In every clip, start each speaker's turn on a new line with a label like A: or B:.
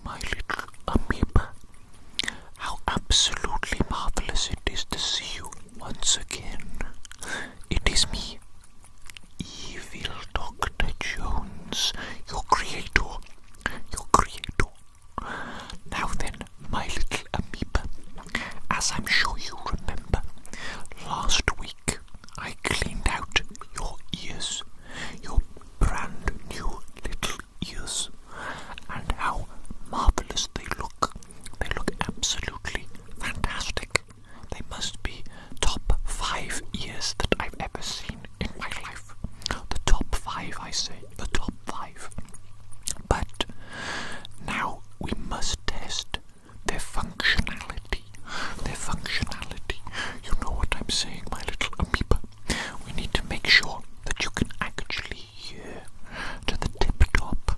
A: my little amoeba. How absolutely marvelous it is to see you once again. It is me, Evil Dr. Jones, your creator. Now then, my little amoeba, as I'm sure you remember, last week I cleaned out your ears, your brand new little ears, and how marvelous they look. They look absolutely fantastic. They must be top 5 ears that I've ever seen in my life. The top 5, I say, the top 5. But now we must test their functionality. You know what I'm saying, my little amoeba. We need to make sure that you can actually hear to the tip-top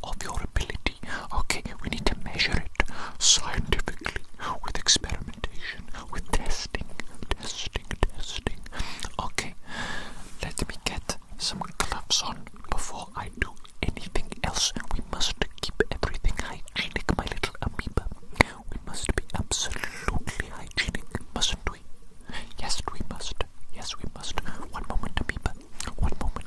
A: of your ability. Okay, we need to measure it scientifically with experimentation, with testing. Okay, let me get some gloves on before I do anything else. We must keep everything hygienic, my little amoeba. We must be absolutely hygienic, mustn't we? Yes, we must. One moment, amoeba. One moment.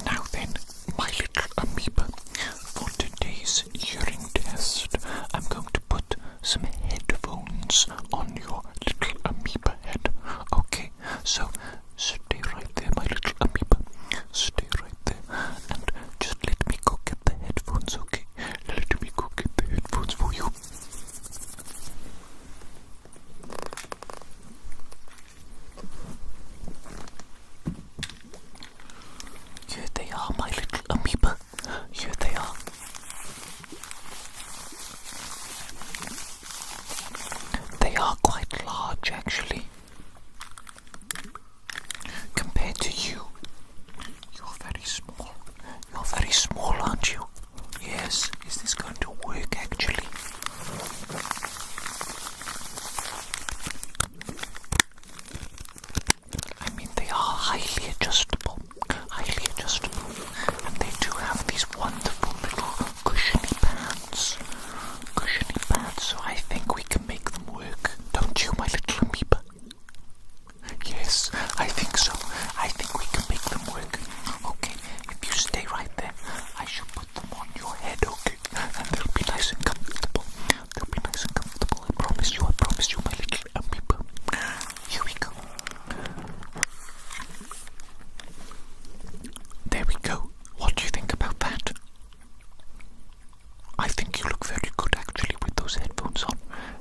A: Now then, my little amoeba, for today's hearing test, I'm going to put some headphones on your little amoeba head. Okay, so stay right there, my little amoeba. Stay right there, and just let me go get the headphones, okay? Let me go get the headphones for you. Here they are, my little amoeba. Here they are. They are quite large, actually. Compared to you, you're very small. You're very small, aren't you? Yes. Is this going to work, actually? I mean, they are highly adjustable, and they do have these wonderful little cushiony pads, so I think we can make them work, don't you, my little amoeba? Yes, I think so. I think we can make them work. Okay, if you stay right there, I shall put them on your head, okay? And they'll be nice and comfortable. I promise you, my little amoeba. Here we go. There we go. What do you think about that? I think you look very good, actually, with those headphones on.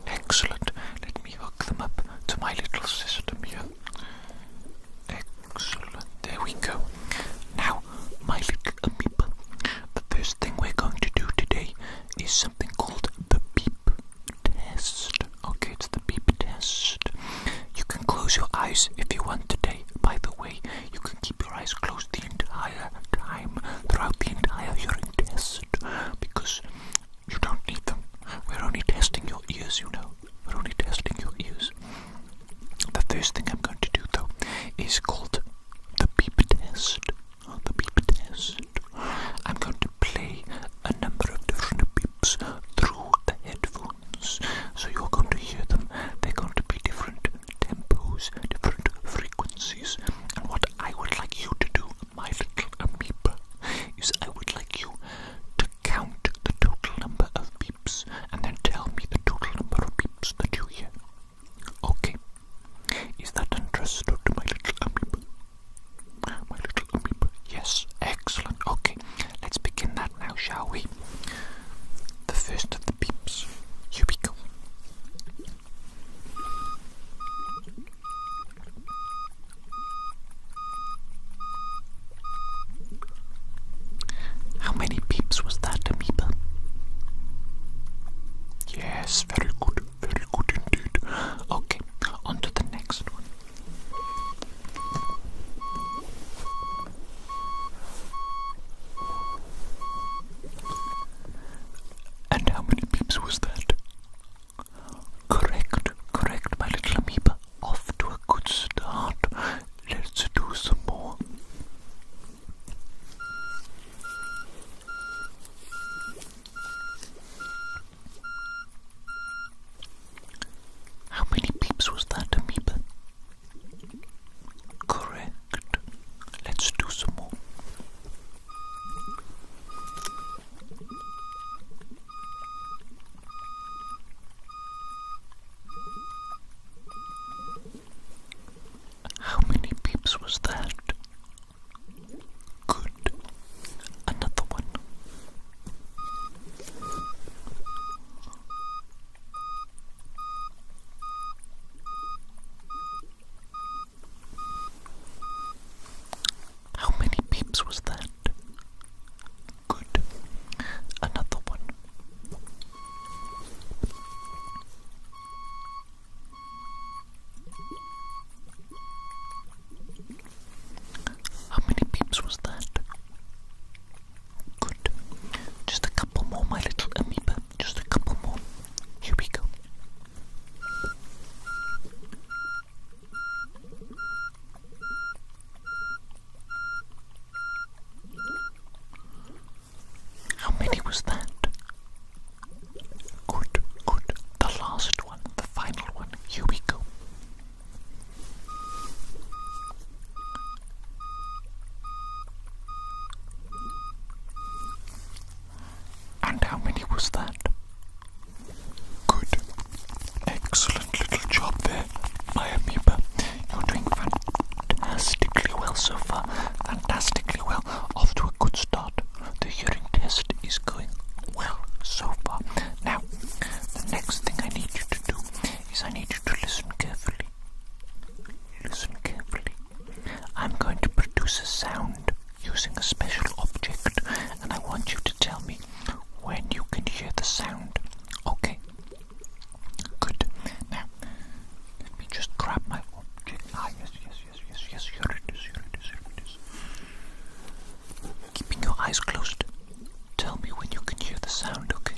A: Excellent. Let me hook them up to my little system here. Excellent. There we go. Now, my little amoeba, the first thing we're going to do today is something called the beep test. Okay, it's the beep test. You can close your eyes if you want today. By the way, you can keep your eyes closed the entire time throughout the entire hearing test, because you don't need them. We're only testing your ears, you know. We're only testing your ears. The first thing I'm going to do, though, is called the beep test. was that? Good, good. The last one, the final one. Here we go. And how many was that? Good. Excellent little job there, my amoeba. You're doing fantastically well so far. Fantastically well. Off to a good start. The hearing test is going well so far. Now, the next thing I need you to do is I need you to listen carefully. Listen carefully. I'm going to produce a sound using a special object, and I want you to tell me when you can hear the sound. Okay? Good. Now, let me just grab my object. Yes. Here it is. Keeping your eyes closed. Tell me when you can hear the sound, okay?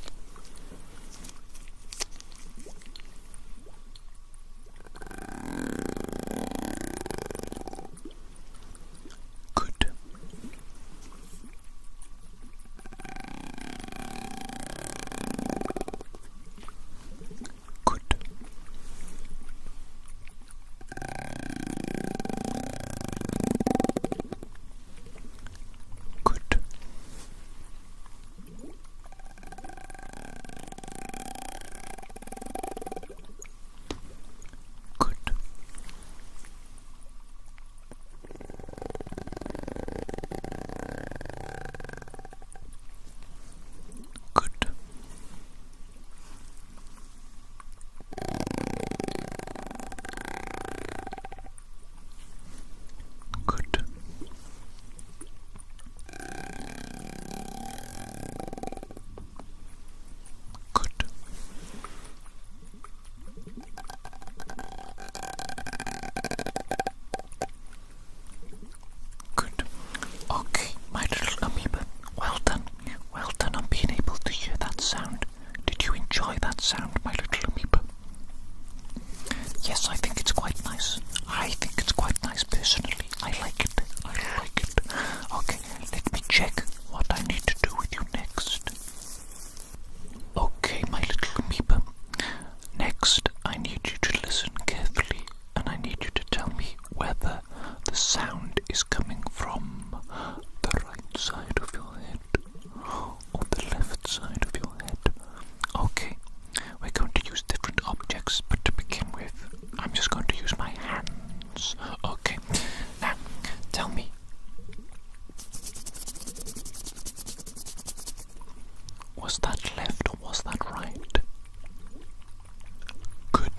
A: Good. Good. Good. Good. Good. Good. Good. Good. Okay, my little amoeba. Well done. Well done on being able to hear that sound. Did you enjoy that sound, my little amoeba? Yes, I think it's quite nice. I think it's quite nice personally. I like it. Okay, let me check what I need to do with you next. Okay, my little amoeba. Next, I need you to listen carefully, and I need you to tell me whether the sound is coming from the right side of your head or the left side of your head. Okay, we're going to use different objects, but to begin with, I'm just going to use my hands. Okay, now, tell me. Was that left or was that right? Good.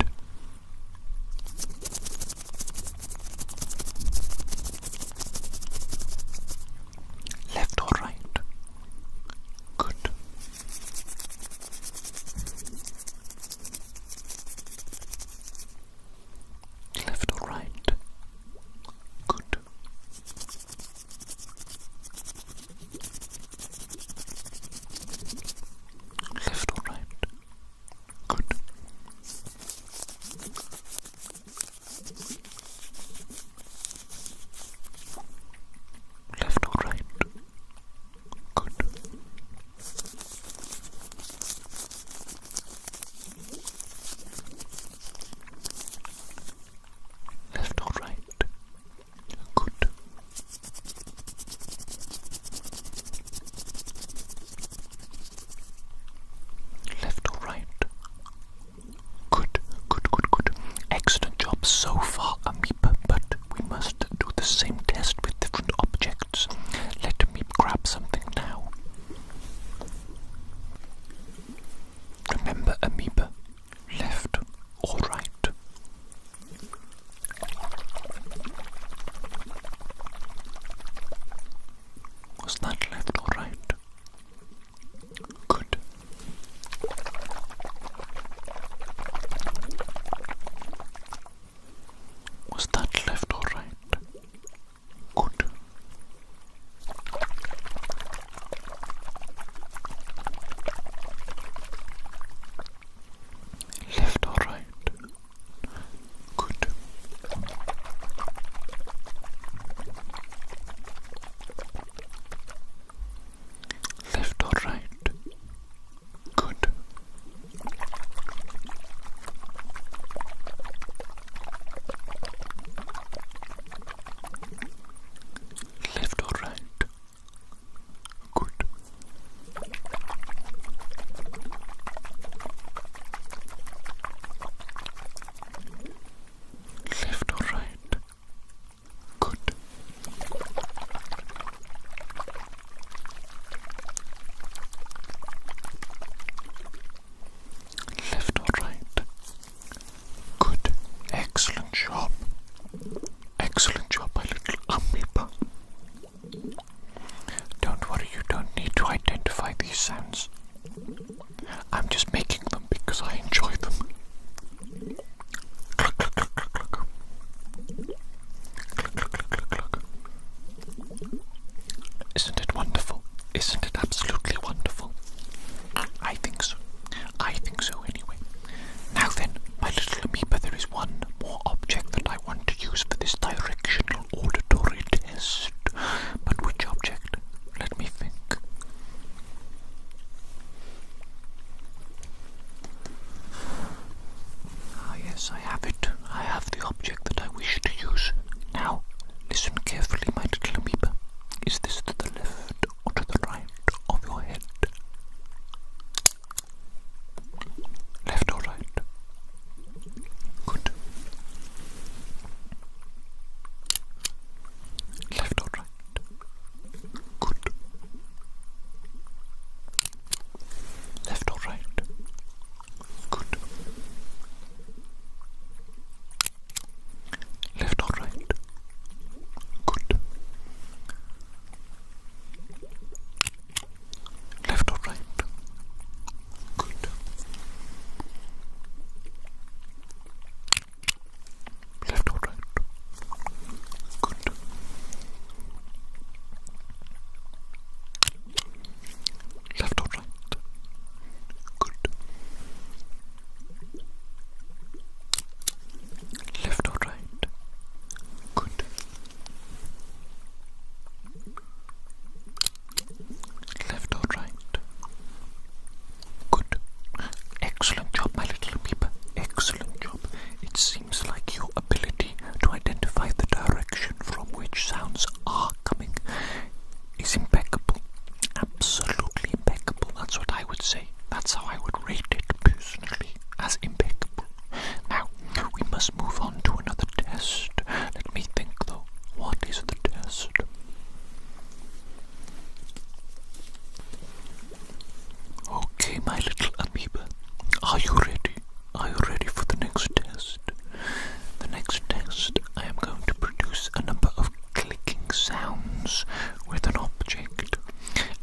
A: sounds with an object,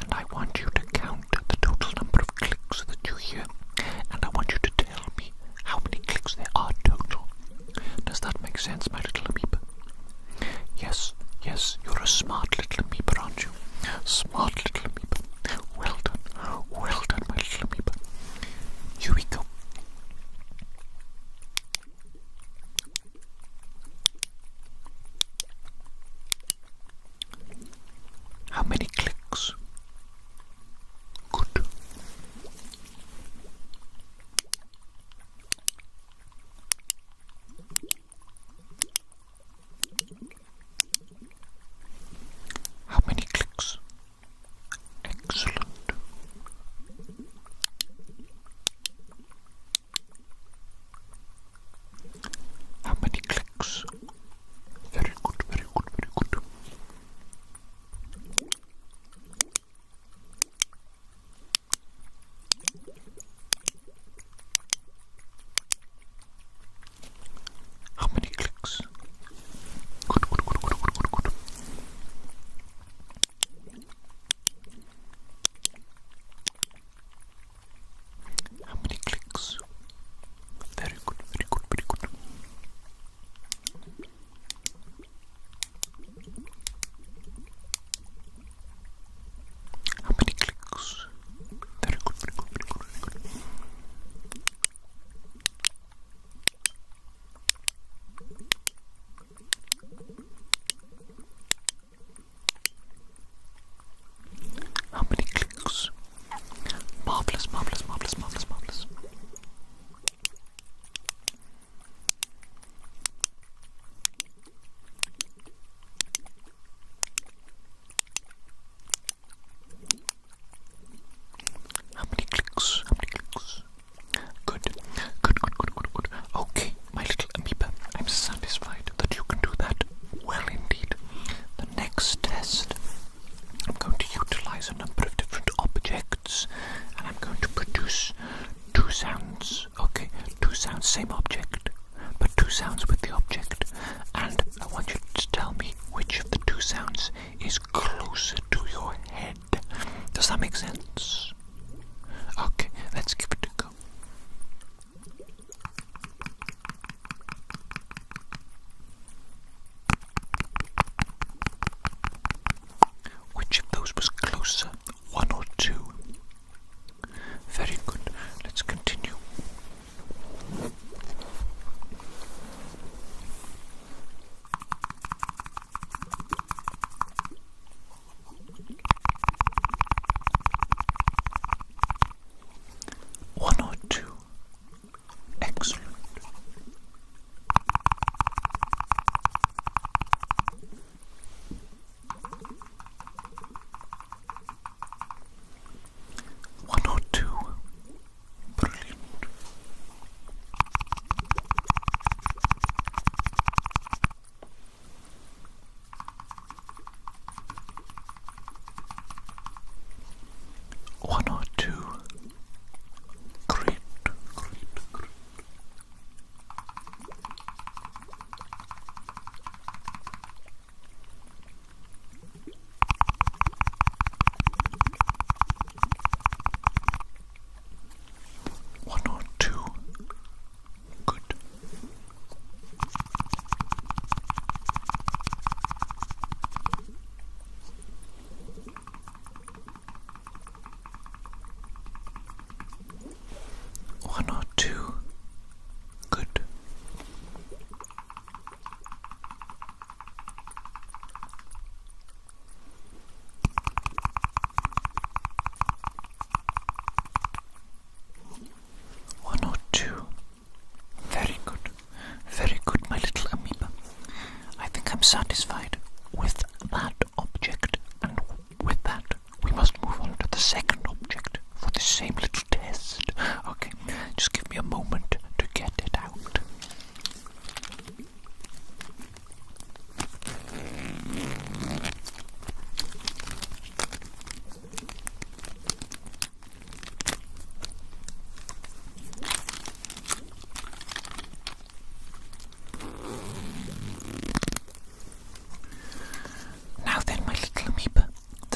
A: and I want you to count the total number of clicks that you hear, and I want you to tell me how many clicks there are total. Does that make sense, my little amoeba? Yes, yes, you're a smart little amoeba, aren't you? Smart little amoeba. Well done, my little amoeba. Here we go. How many clicks? Good. How many clicks? Excellent. How many clicks? Very good, very good, very good. How many clicks? Good, good, good, good, good, good, good. How many clicks? Very good, very good, very good. How many clicks? Very good, very good, very good, very good. How many clicks? Marvelous, marvelous, marvelous, marvelous, marvelous. How many clicks? How many clicks? Good, good, good, good, good, good. Okay, my little amoeba, I'm satisfied that you can do that well indeed. The next test, I'm going to utilize a number of different objects, and I'm going to produce two sounds. Okay, two sounds, same object, but two sounds with the object. And I want you to tell me which of the two sounds is closer to your head. Does that make sense? Okay, let's give it a go. Which of those was closer? One or two? Very good. Let's continue.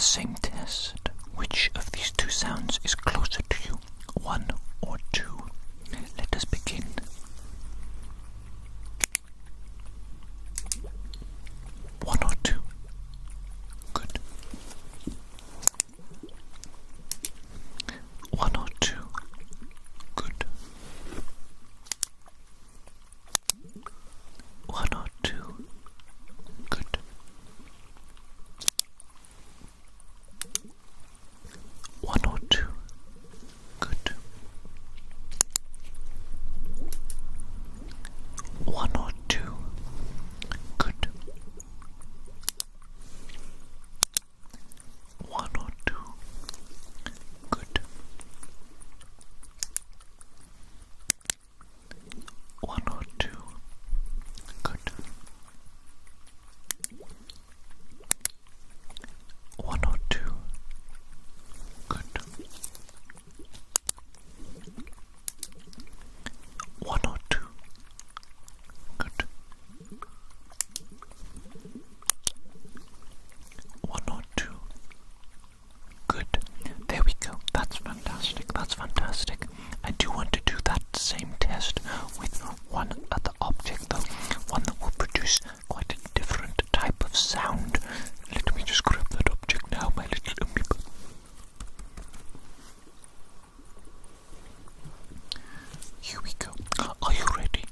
A: same test. Which of these two sounds is closer to you? 1 or 2? Let us begin. 1 or 2? Good. 1 or 2? Good. 1 or 2? Good. 1 or 2? Good. 1 or 2? Good. 1 or 2? Good. 1 or 2? Good. 1 or 2? Good. 1 or 2? Good. 1 or 2? Good. There we go. That's fantastic. That's fantastic. I do want to do that same test with one other object though. One that will produce quite a different type of sound. Let me just grab that object now, my little amoeba. Here we go. Are you ready?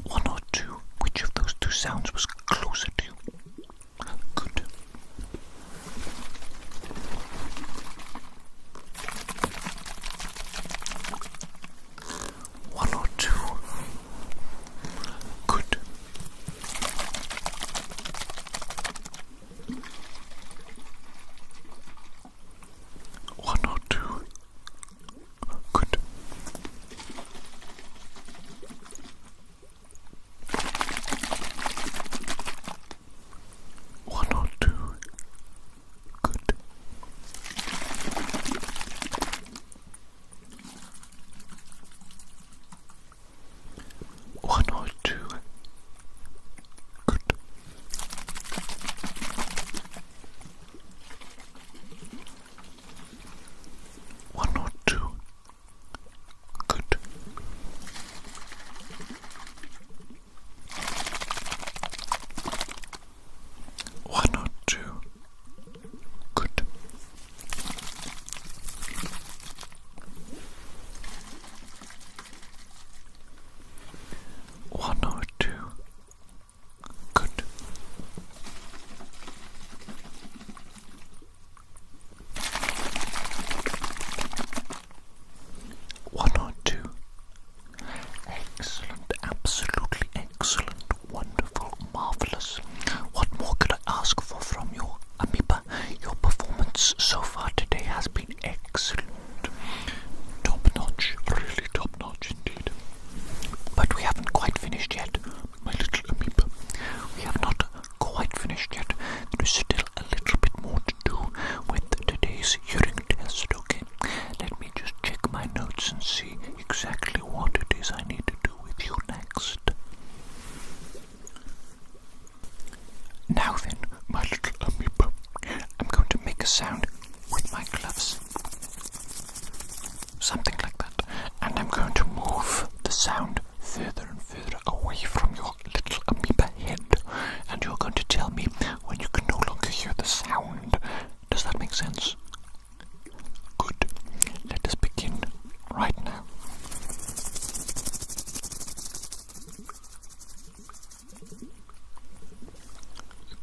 A: One or 2? Which of those two sounds was closer to you? Good. 1 or 2? Good. 1 or 2? Good. 1 or 2? Good. 1 or 2? Good. 1 or 2? Good. 1 or 2? Good. 1 or 2? Good. 1 or 2? Excellent, absolutely excellent, wonderful, marvelous. What more could I ask for from your amoeba? Your performance so far today has been excellent. Top notch, really top notch indeed. But we haven't quite finished yet, my little amoeba. We have not quite finished yet. There is still a little bit more to do with today's hearing test, okay? Let me just check my notes and see exactly what it is I need to do with you next. Now then, my little amoeba, I'm going to make a sound with my gloves. Something like that. And I'm going to move the sound further and further away from your little amoeba head. And you're going to tell me when you can no longer hear the sound. Does that make sense? Good. Let us begin right now.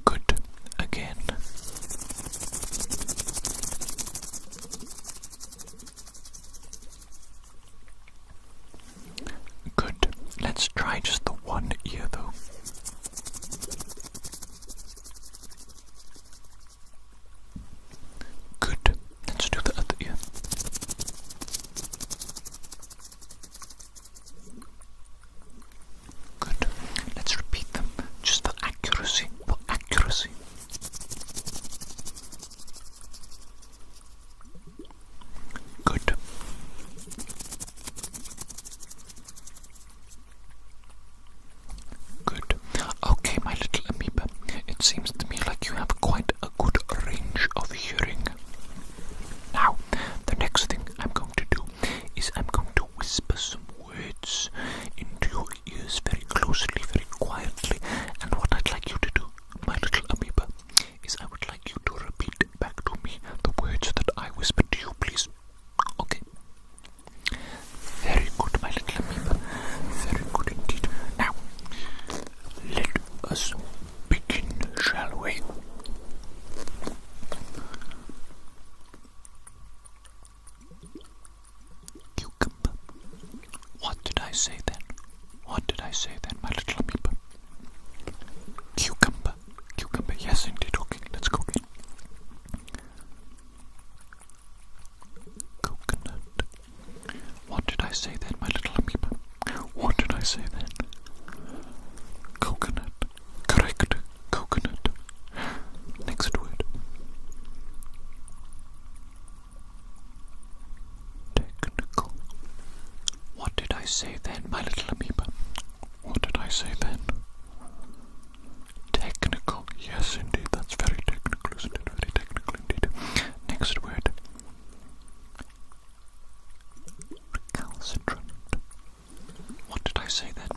A: Good. Again. Good. Let's try just the one ear though. Good. Let's do the other ear. Good. Let's repeat them just for accuracy. For accuracy. Good. It seems to me like you have quite a good range of hearing. Now, the next thing I'm going to do is I'm going to whisper some words into your ears very closely, very quietly. And what I'd like you to do, my little amoeba, is I would like you to repeat back to me the words that I whispered to you, please. Okay? Very good, my little amoeba. Very good indeed. Now, let us begin, shall we? Cucumber. What did I say then? What did I say then, my little amoeba? Cucumber. Cucumber, yes indeed. Okay, let's go again. Coconut. What did I say then, my little amoeba? What did I say then? Coconut. Correct. Coconut. Next word. Technical. What did I say then, my little amoeba? What did I say then? Technical. Yes, indeed. That's very technical, isn't it? Very technical indeed. Next word. Recalcitrant. What did I say then?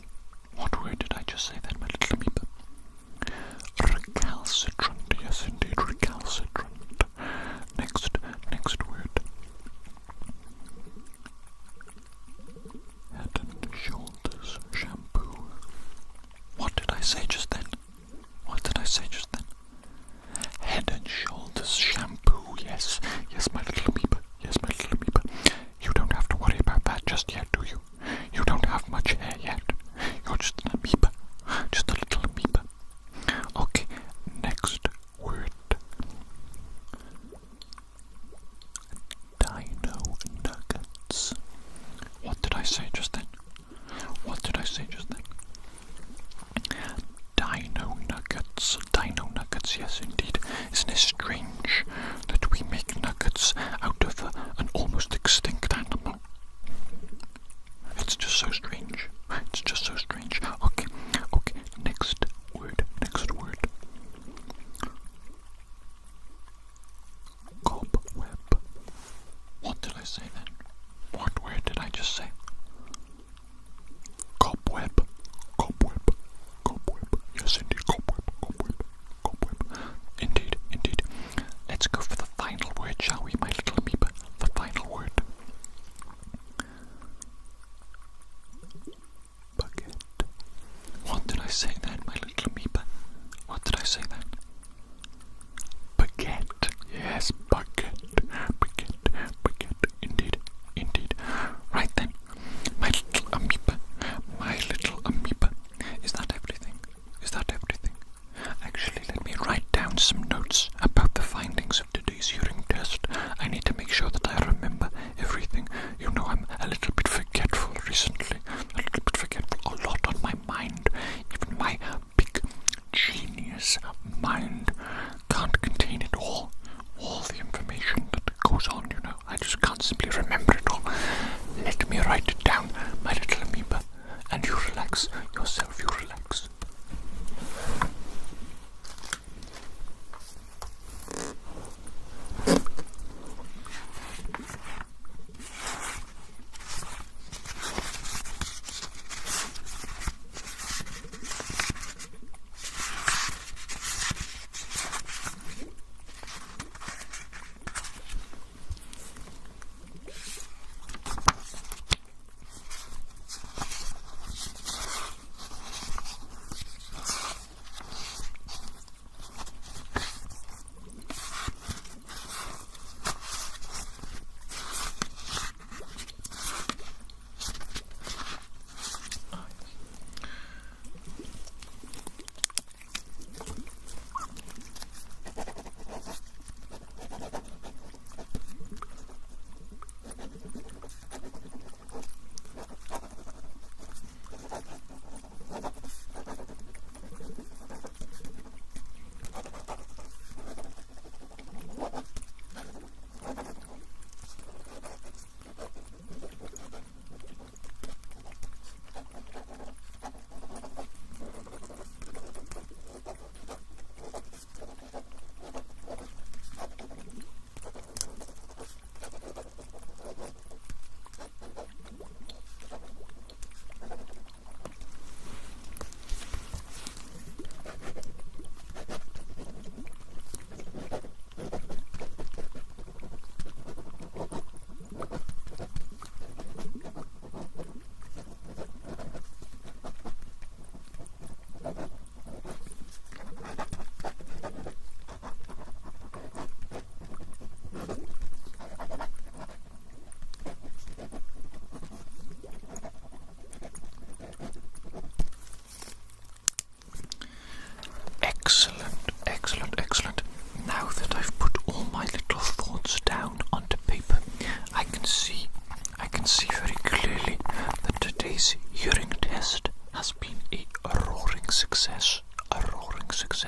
A: What word did I just say then, my little amoeba? Recalcitrant. Yes, indeed. Recalcitrant. Next word. Head and Shoulders shampoo. What did I say just then? What did I say just then? Head and Shoulders shampoo. Yes, my little amoeba. Yes, my little amoeba. You don't have to worry about that just yet, do you? You don't have much hair yet. You're just an amoeba. Just a little amoeba. Okay, next word. Dino nuggets. What did I say just then? What did I say just then? Dino nuggets. Dino nuggets, yes indeed. Isn't it strange that we make nuggets out of an almost extinct animal? It's just so strange. It's just so strange. Okay, next word. Cobweb. What did I say then? What word did I just say? Cobweb. Yes, indeed, cobweb. Indeed. Let's go for the final word, shall we, my little amoeba? The final word. Baguette. What did I say then, my little amoeba? What did I say then? Baguette. Yes, baguette. Indeed. Right then, my little amoeba. Is that everything? Actually, let me write down some notes about the findings of today's hearing test. I need to make sure that I remember everything. You know, I'm a little bit forgetful recently. A lot on my mind. Even my big genius mind can't contain it all. All the information that goes on, you know. I just can't simply remember it all. Let me write it down, my little amoeba. And you relax yourself, you relax.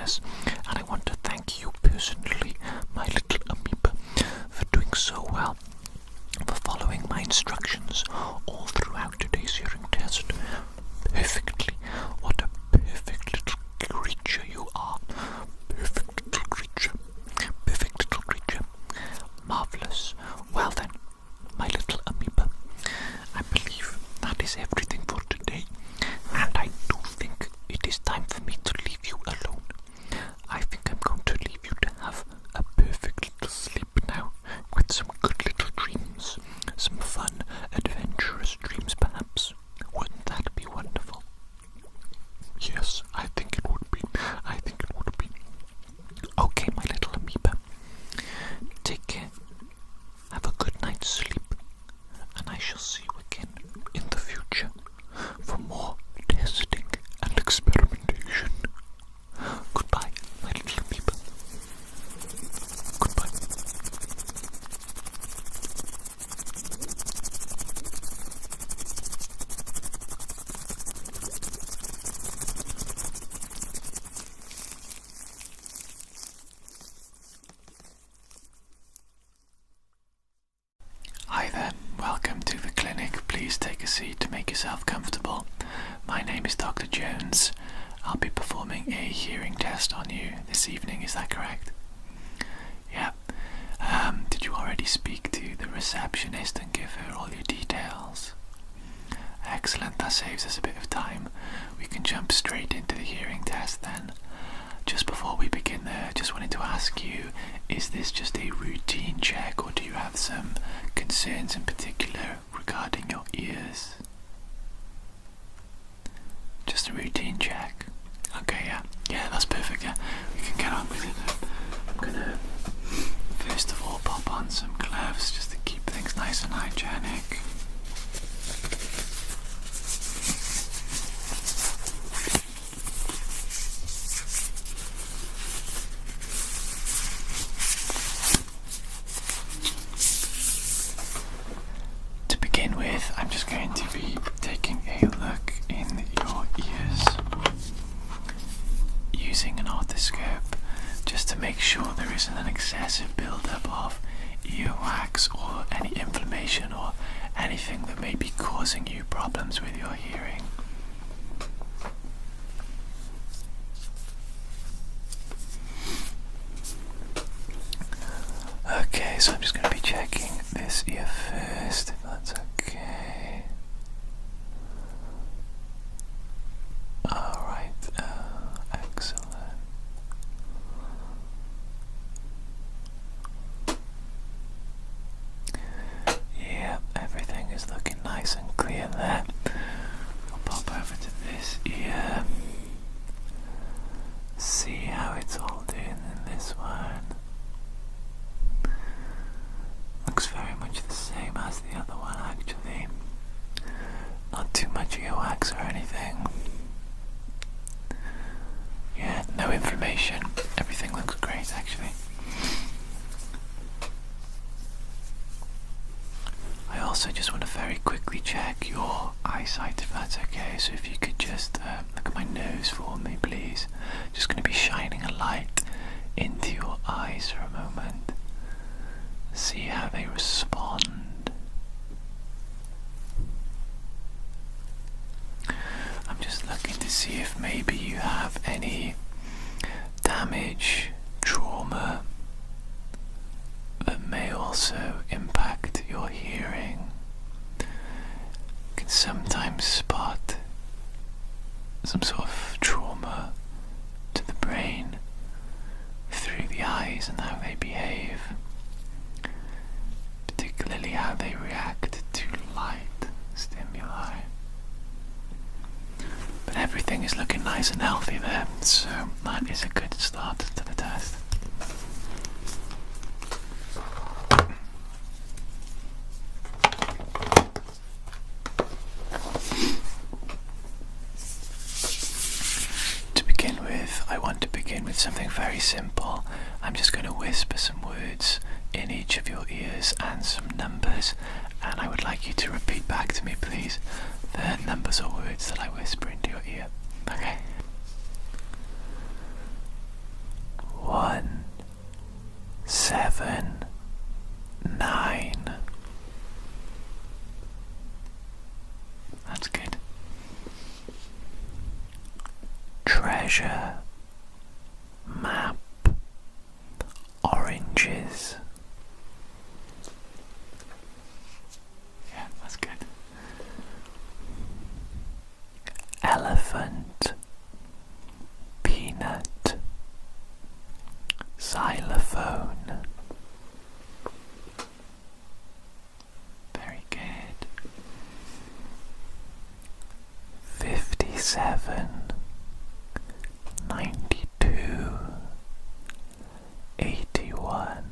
A: business, and I want to thank you personally, my little amoeba, for doing so well, for following my instructions all throughout today's hearing test perfectly. What a perfect little creature you are. Perfect little creature. Perfect little creature. Marvellous. Well then, my little amoeba, I believe that is everything for today, and I do think it is time for me to leave you alone. I think I'm going to leave you to have a perfect little sleep now, with some good little dreams, some fun, adventurous dreams perhaps. Wouldn't that be wonderful? Yes, I think it would be. I think it would be. Okay, my little amoeba, take care. Have a good night's sleep, and I shall see you again in the future for more testing and experimentation. Goodbye, my little amoeba. Goodbye. Hi there, welcome to the clinic. Please take a seat to make yourself comfortable. My name is Dr. Jones. I'll be performing a hearing test on you this evening, is that correct? Yeah. Did you already speak to the receptionist and give her all your details? Excellent, that saves us a bit of time. We can jump straight into the hearing test then. Just before we begin there, just wanted to ask you, is this just a routine check, or do you have some concerns in particular regarding your ears? Just a routine check. Okay, yeah, that's perfect, yeah. We can get on with it. I'm gonna, first of all, pop on some gloves just to keep things nice and hygienic. I'm just going to be taking a look in your ears using an otoscope just to make sure there isn't an excessive buildup of earwax or any inflammation or anything that may be causing you problems with your hearing. Okay, so I'm just going to be checking this ear first, if that's okay. Alright, excellent. Yeah, everything is looking nice and clear there. I'll pop over to this ear. See how it's all doing in this one. Looks very much the same as the other one, actually. Not too much earwax or anything. Yeah, no inflammation. Everything looks great, actually. I also just want to very quickly check your eyesight, if that's okay. So if you could just look at my nose for me, please. Just going to be shining a light into your eyes for a moment. See how they respond. I'm just looking to see if maybe you have any damage, trauma that may also impact your hearing. You can sometimes spot some sort of trauma to the brain through the eyes and how they behave. Particularly how they react to light stimuli. But everything is looking nice and healthy there, so that is a good start to the test. To begin with, I want to begin with something very simple. I'm just going to whisper some words in each of your ears and some numbers, and I would like you to repeat back to me, please, the numbers or words that I whisper into your ear. Okay? treasure map, oranges. Yeah, that's good. Elephant, peanut, xylophone. Very good. 57, 92, 81.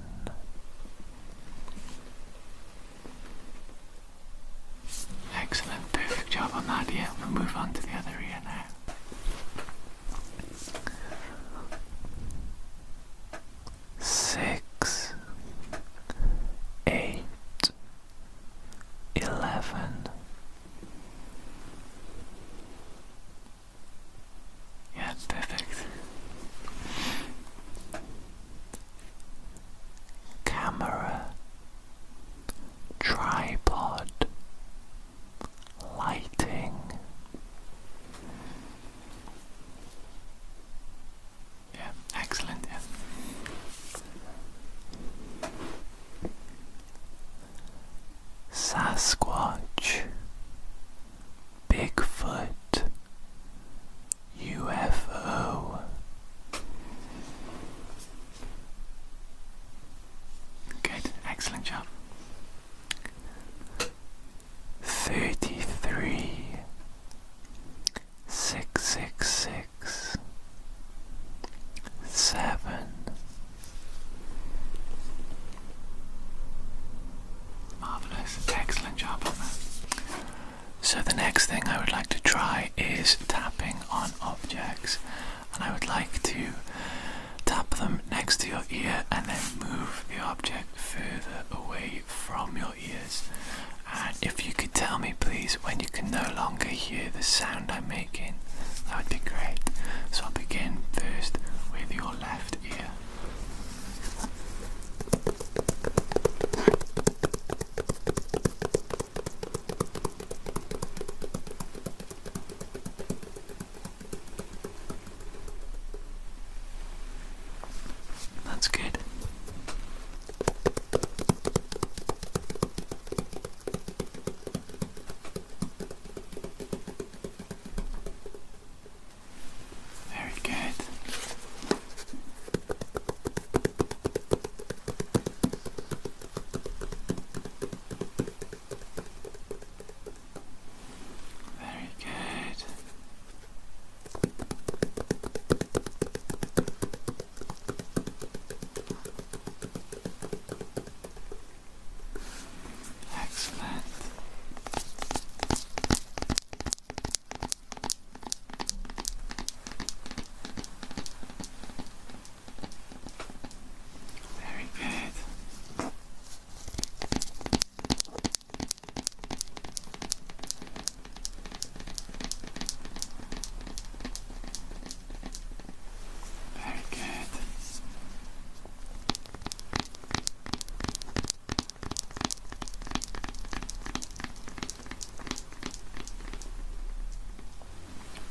A: Excellent, perfect job on that. Yeah, we'll move on to the other ear now. Six, 8, 11. Yeah, perfect. Camera, tripod, lighting. Yeah, excellent. Yeah. Sasquatch, Bigfoot, UFO. Good, excellent job. 33, 666, 7. Marvelous, excellent job on that. So the next thing I would like to try is tapping on objects, and I would like to tap them next to your ear and then move the object further away from your ears. And if you could tell me please when you can no longer hear the sound I'm making, that would be great. So I'll begin first with your left ear. That's good. Very good. Very good. Excellent. Very good. Very good.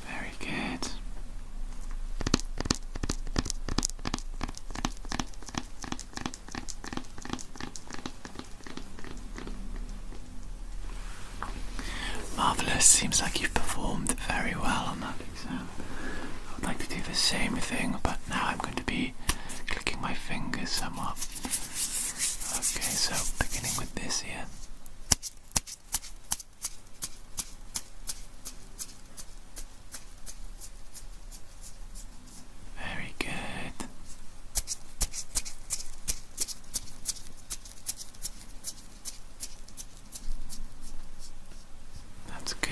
A: Very good. Marvelous. Seems like you've performed very well on that exam. I would like to do the same thing, but now I'm going to be clicking my fingers somewhat. Okay, so beginning with this here. Very good. That's good.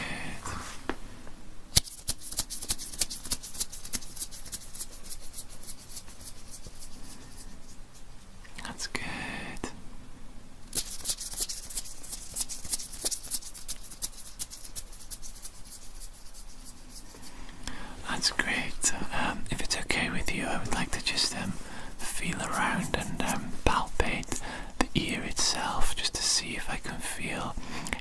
A: That's good. That's great. If it's okay with you, I would like to just feel around and palpate the ear itself, just to see if I can feel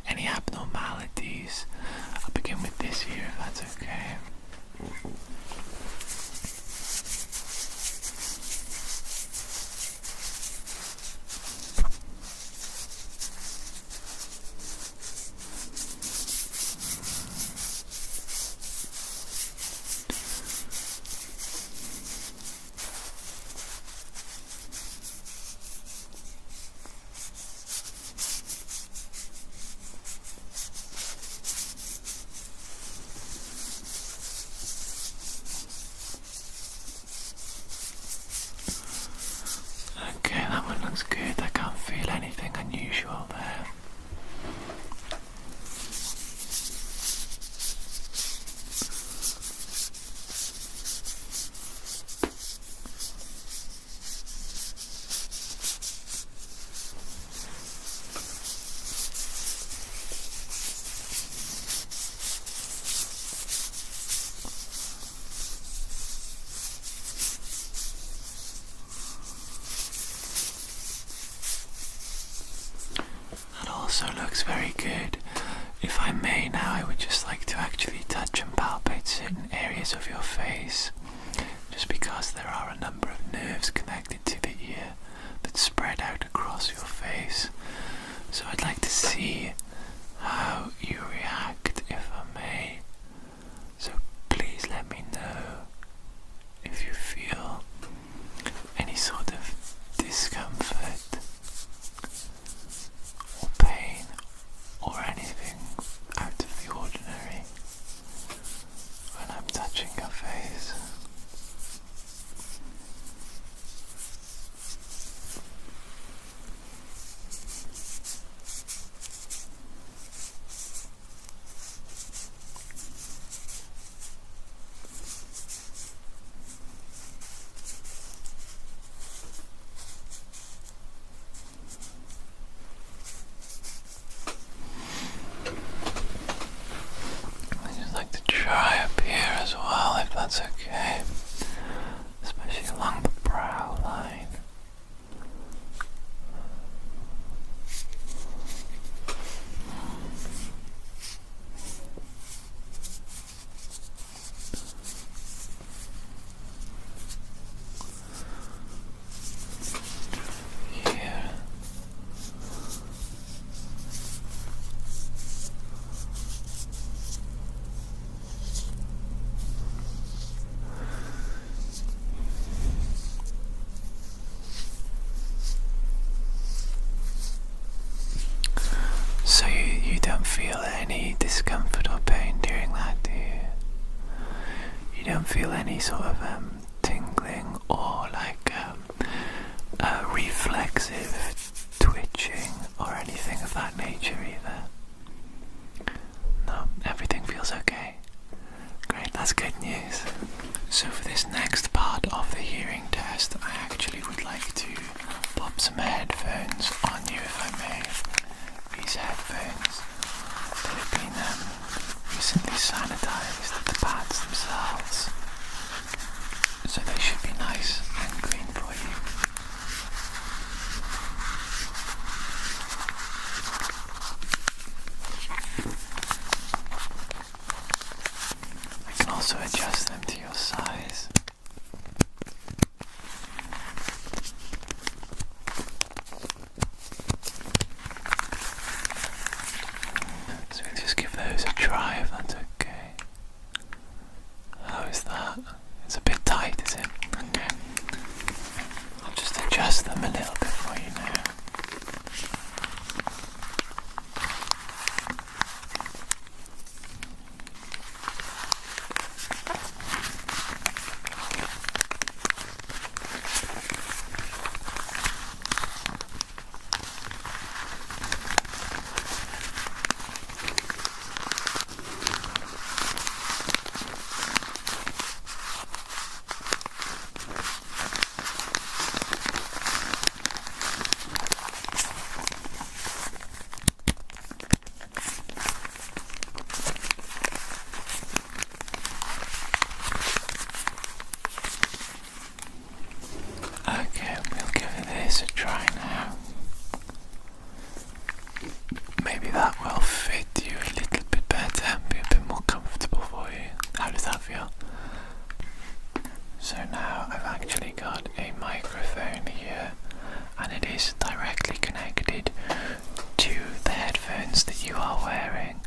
A: any abnormalities. I'll begin with this ear, if that's okay. palpate certain areas of your face, just because there are a number of nerves connected to the ear that spread out across your face. So I'd like to see how you react, if I may. So please let me know if you feel any sort of discomfort or pain or anything out of the ordinary when I'm touching your face. Try up here as well, if that's okay, especially along the brow line. Here. So you don't feel any discomfort or pain during that, do you? You don't feel any sort of tingling or like reflexive twitching or anything of that nature either? No, everything feels okay. Great, that's good news. So for this next part of the hearing test, I actually would like to pop some headphones on you, if I may. These headphones, they've been recently sanitized, the pads themselves, so they should be nice and clean for you. I can also adjust them to your size. So we'll just give those a try, if that's okay. How is that? It's a bit tight, is it? Okay. I'll just adjust them a little bit for you now. Okay, we'll give this a try now. Maybe that will fit you a little bit better, be a bit more comfortable for you. How does that feel? So now I've actually got a microphone here, and it is directly connected to the headphones that you are wearing.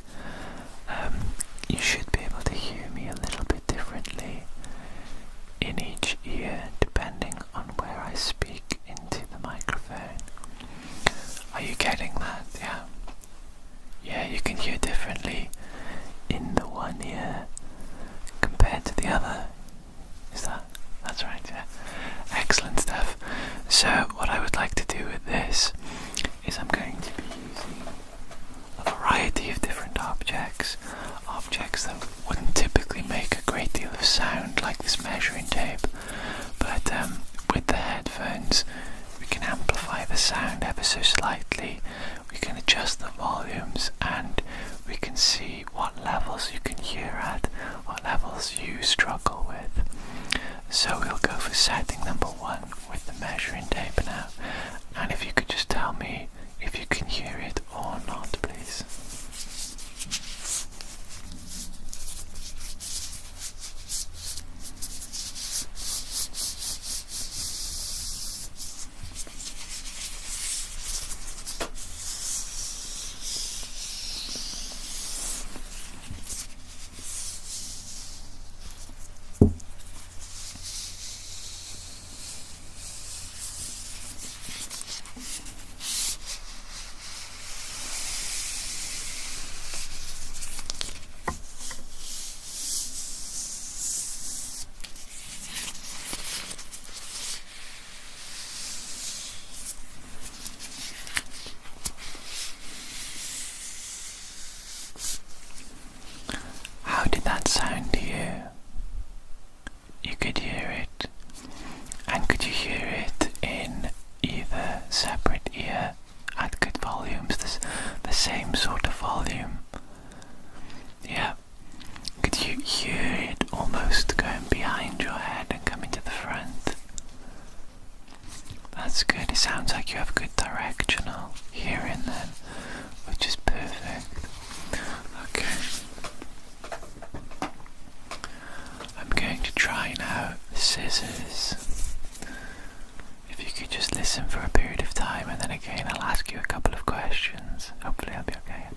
A: You should be able to hear me a little bit differently in each ear depending on where I speak into the microphone. Are you getting that? Yeah. Yeah, you can hear differently in the one ear compared to the other. Is that? That's right, yeah. Excellent stuff. So what I would like to do with this is I'm going to be using a variety of different objects that wouldn't typically make a great deal of sound, like this measuring tape, but with the headphones we can amplify the sound ever so slightly, we can adjust the volumes, and we can see what levels you can hear at, what levels you struggle with. So we'll go for setting number 1 with the measuring tape now, and if you could just tell me if you can hear it or not, please. scissors. If you could just listen for a period of time, and then again I'll ask you a couple of questions. Hopefully I'll be okay.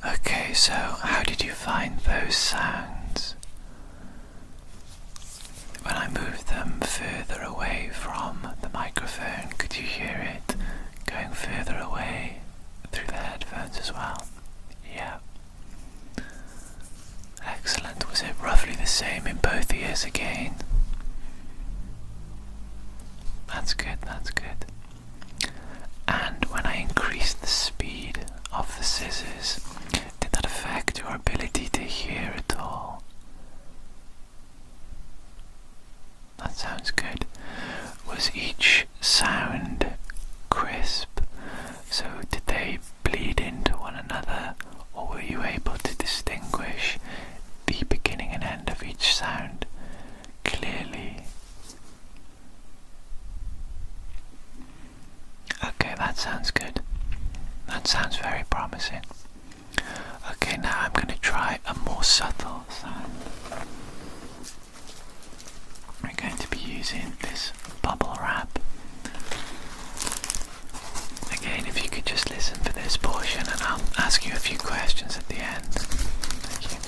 A: Okay, so how did you find those sounds? When I moved them further away from the microphone, could you hear it going further away through the headphones as well? Yeah. Excellent. Was it roughly the same in both ears again? That's good, that's good. And when I increased the speed of the scissors, did that affect your ability to hear at all? That sounds good. Was each sound crisp? So did they bleed into one another, or were you able to distinguish the beginning and end of each sound clearly? Okay, that sounds good. That sounds very promising. Okay, now I'm going to try a more subtle sound. We're going to be using this bubble wrap. Again, if you could just listen for this portion, and I'll ask you a few questions at the end. Thank you.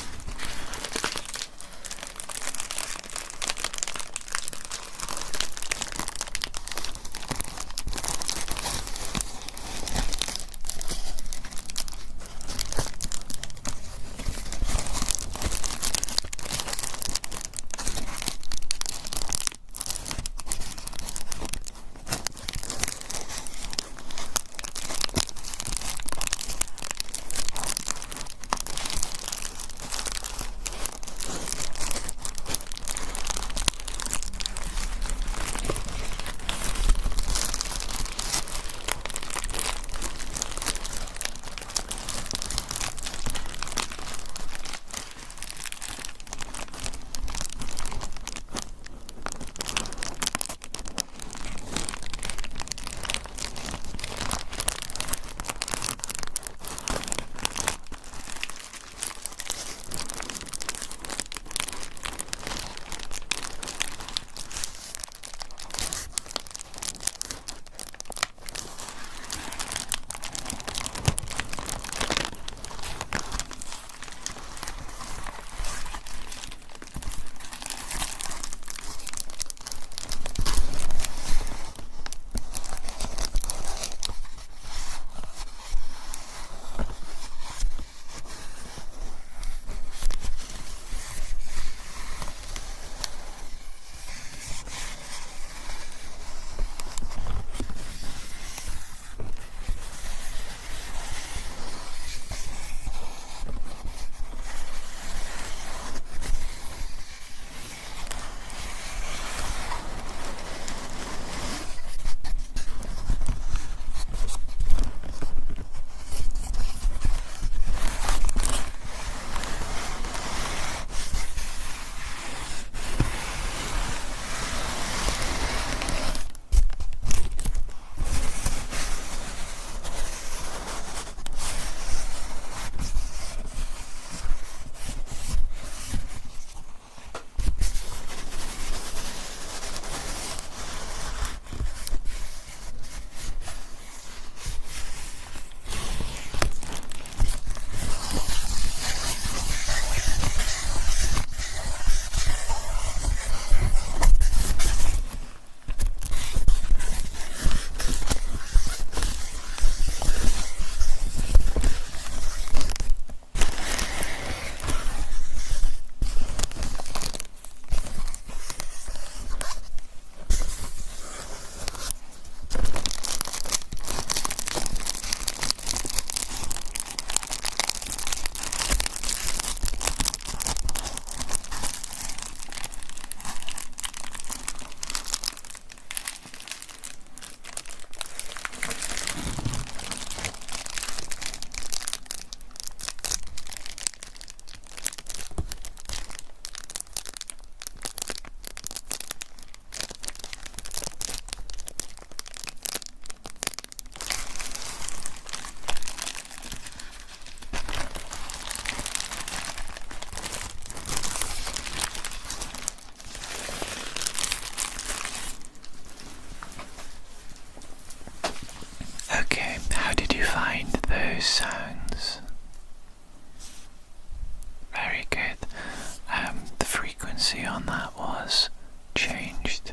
A: on that was changed.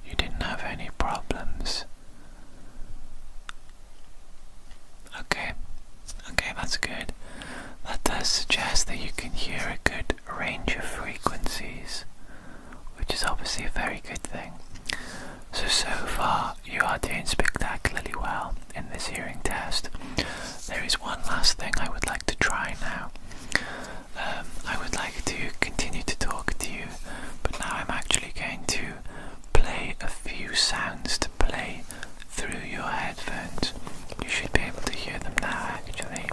A: You didn't have any problems. Okay, that's good. That does suggest that you can hear a good range of frequencies, which is obviously a very good thing. So far you are doing spectacularly well in this hearing test. There is one last thing I would like to try now. I would like to continue to talk to you, but now I'm actually going to play a few sounds to play through your headphones. You should be able to hear them now actually.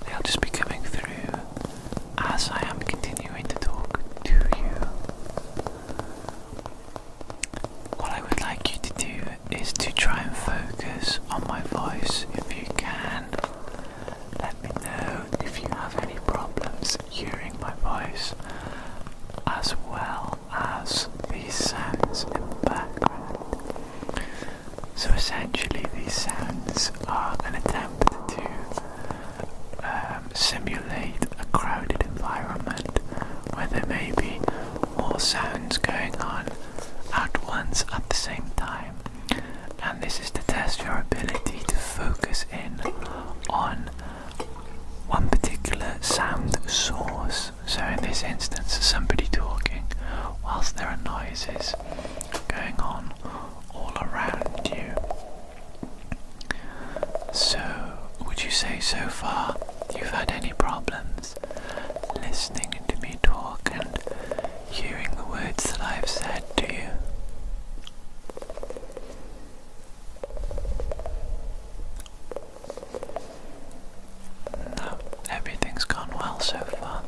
A: They'll just be coming through as I am continuing to talk to you. What I would like you to do is to try and focus on my voice if you can. Let me know if you have any problems hearing my voice, as well as these sounds in the background. So essentially these sounds are an attempt to simulate a crowded environment where there may be more sounds going on at once at the same time, and this is to test your ability to focus in on one particular sound source. So in this instance, somebody talking whilst there are noises going on all around you. So would you say so far you've had any problems listening to me talk and hearing the words that I've said to you? No, everything's gone well so far.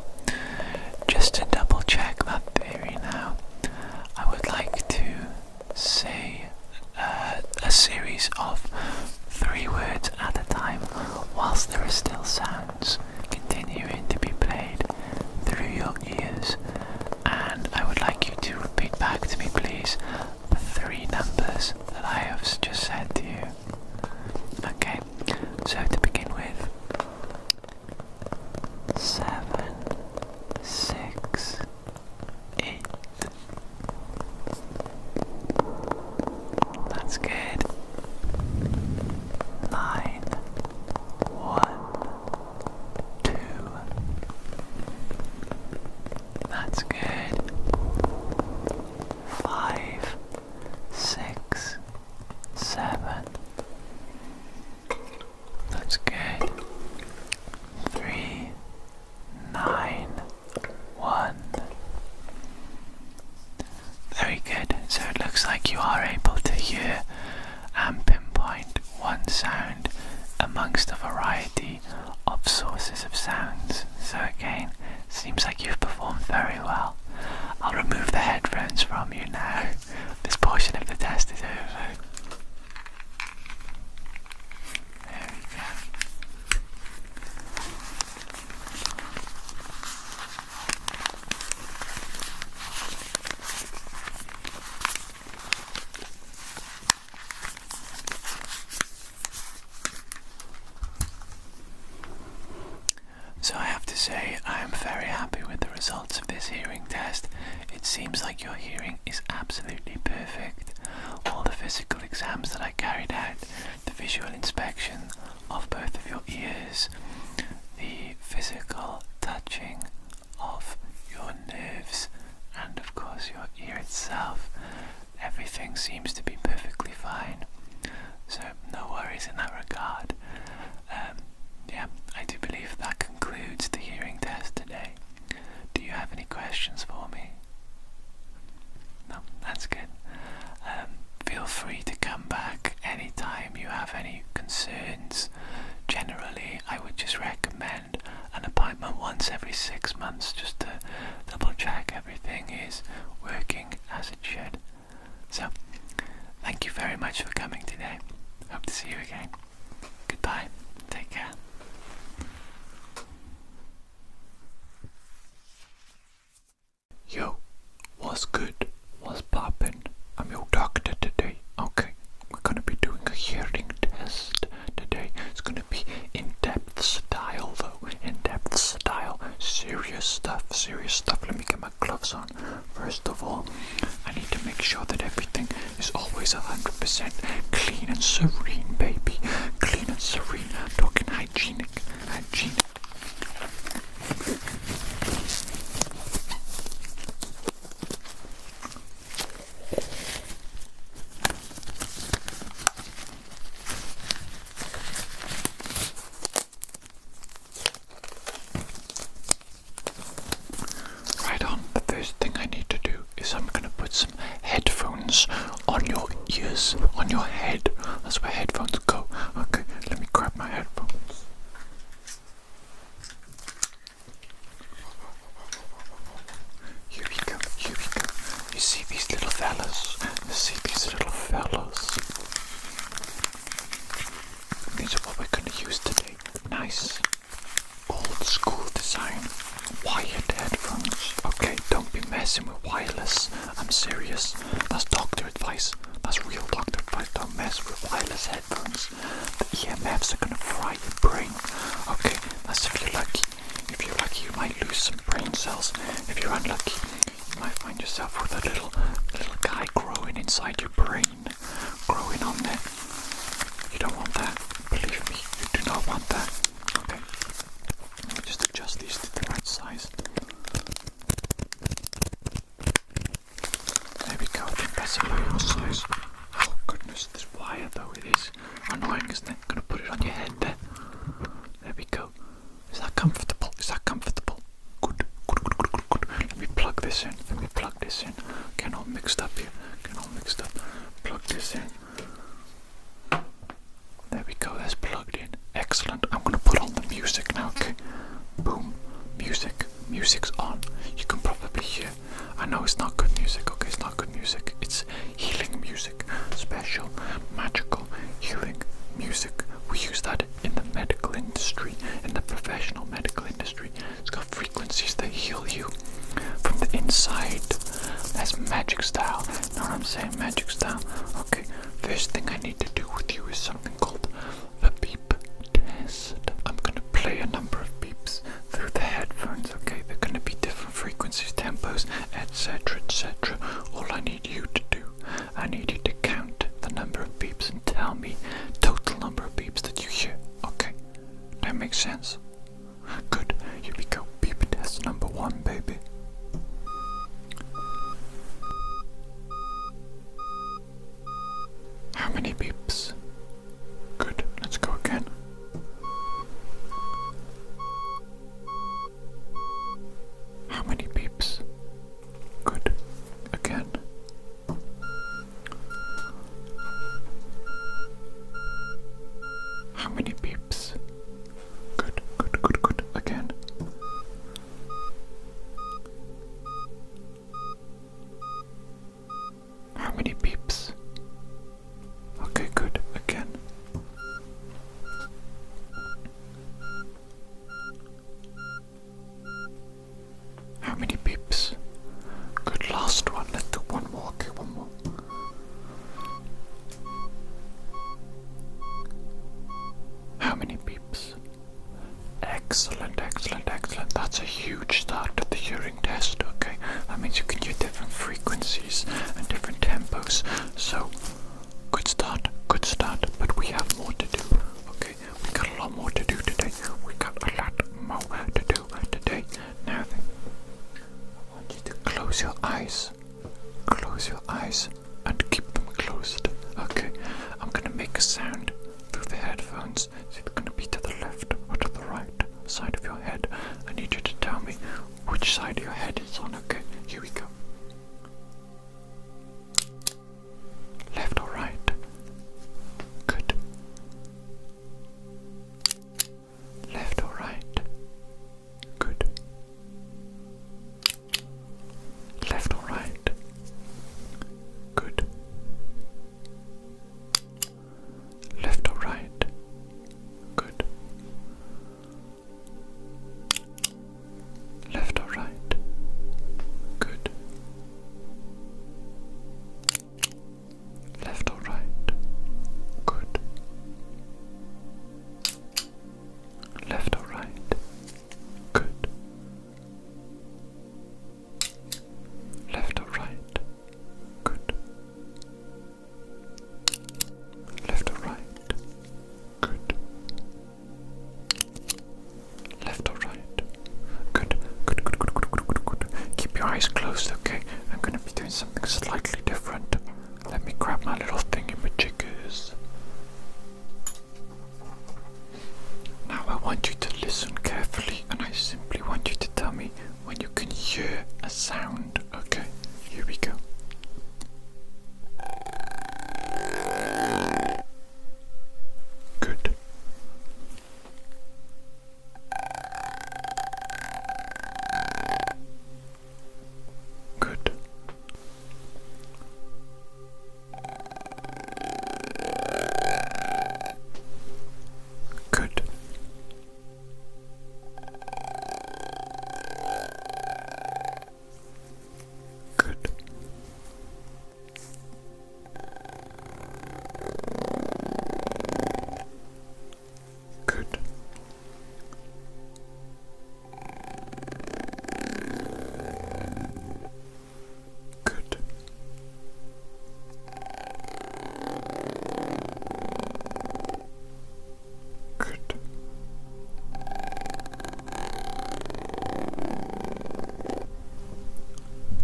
A: Just to double check that theory now, I would like to say a series of 3 words at a time whilst there are still sounds continuing to be played through your ears, and I would like you to repeat back to me please the 3 numbers that I have just said to you. Okay, so to begin with, 7, 6, 8. That's good. 9, 1, 2. That's good. 5, 6, 7. That's good. 3, 9, 1. Very good. So it looks like you are able to hear and pinpoint one sound amongst a variety of sources of sounds. So again, seems like you've performed very well. I'll remove the headphones from you now. This portion of the test is over. There we go. So I have to say, I am very happy with the results of this hearing test. It seems like your hearing is absolutely perfect. All the physical exams that I carried out, the visual inspection of both of your ears, the physical touching of your nerves, and of course your ear itself, everything seems to be perfectly fine. So no worries in that regard. Yeah, I do believe that concludes the hearing test today. Do you have any questions for me? No, that's good. Feel free to come back anytime you have any concerns. Generally, I would just recommend an appointment once every 6 months just to double check everything is working as it should. So, thank you very much for coming today. Hope to see you again. Goodbye. Take care. Yo, what's good? What's poppin'? I'm your doctor today. Okay, we're gonna be doing a hearing test today. It's gonna be in-depth style though. In-depth style. Serious serious stuff, Let me get my gloves on. First of all, I need to make sure that everything is always 100% clean and serene, baby. Clean and serene. I'm talking hygienic. Right on. The first thing I need to do is I'm gonna put some headphones on your ears, on your head. That's where headphones go. Okay, let me grab my headphones. Here we go. You see these little fellas? These are what we're gonna use today. Nice, old school design, wired headphones. Okay, don't be messing with wireless. I'm serious. That's doctor advice. That's real doctor advice. Don't mess with wireless headphones. The EMFs are gonna fry your brain. Okay, that's if you're lucky. If you're lucky, you might lose some brain cells. If you're unlucky, you might find yourself with a little guy growing inside your brain. Growing on there. You don't want that. Believe me, you do not want that. Okay. Let me just adjust these to the right size. There we go. I think that's about your size. Oh goodness, this wire though, it is annoying, isn't it? I'm gonna put it on your head there. There we go. Is that comfortable? Good. Let me plug this in. Getting all mixed up here. Plug this in. There we go, that's plugged in. Excellent. I'm gonna put on the music now, okay? Boom. Music's on. You can probably hear. I know it's not good music, okay? It's not good music. It's healing music. Special, magical, healing music. We use that in the medical industry, in the professional medical industry. It's got frequencies that heal you from the inside. That's magic style. Know what I'm saying? Magic style. Okay, first thing I need to do with you is something called the beep test. I'm gonna play a number of beeps through the headphones, okay? They're gonna be different frequencies, tempos, etc. All I need you to do, I need you to count the number of beeps and tell me total number of beeps that you hear, okay? That makes sense? Good. Here we go. Beep test number 1, baby. How many beeps? Good. Let's go again. How many beeps? Good. Again. How many beeps? Good. Again. How many beeps? Okay, good. Again. How many beeps? Good, last one. Let's do one more. Okay, one more. How many beeps? Excellent. That's a huge start to the hearing test, okay? That means you can hear different frequencies and different tempos. So, good start, but we have more to do, okay? We got a lot more to do today. Now then, I want you to close your eyes and keep them closed, okay? I'm gonna make a sound through the headphones. Is it gonna be to the left or to the right side of your head? I need you to tell me which side of your head it's on, okay? Here we go. Left or right? Good. Left or right? Good. Left or right? Good. Left or right? Good. Left or right? Good. your eyes closed, okay? I'm gonna be doing something slightly different. Let me grab my little thingy-majiggers. Now I want you to listen carefully, and I simply want you to tell me when you can hear a sound, okay? Here we go. Good. Good. Good. Good. Good. Good. Good.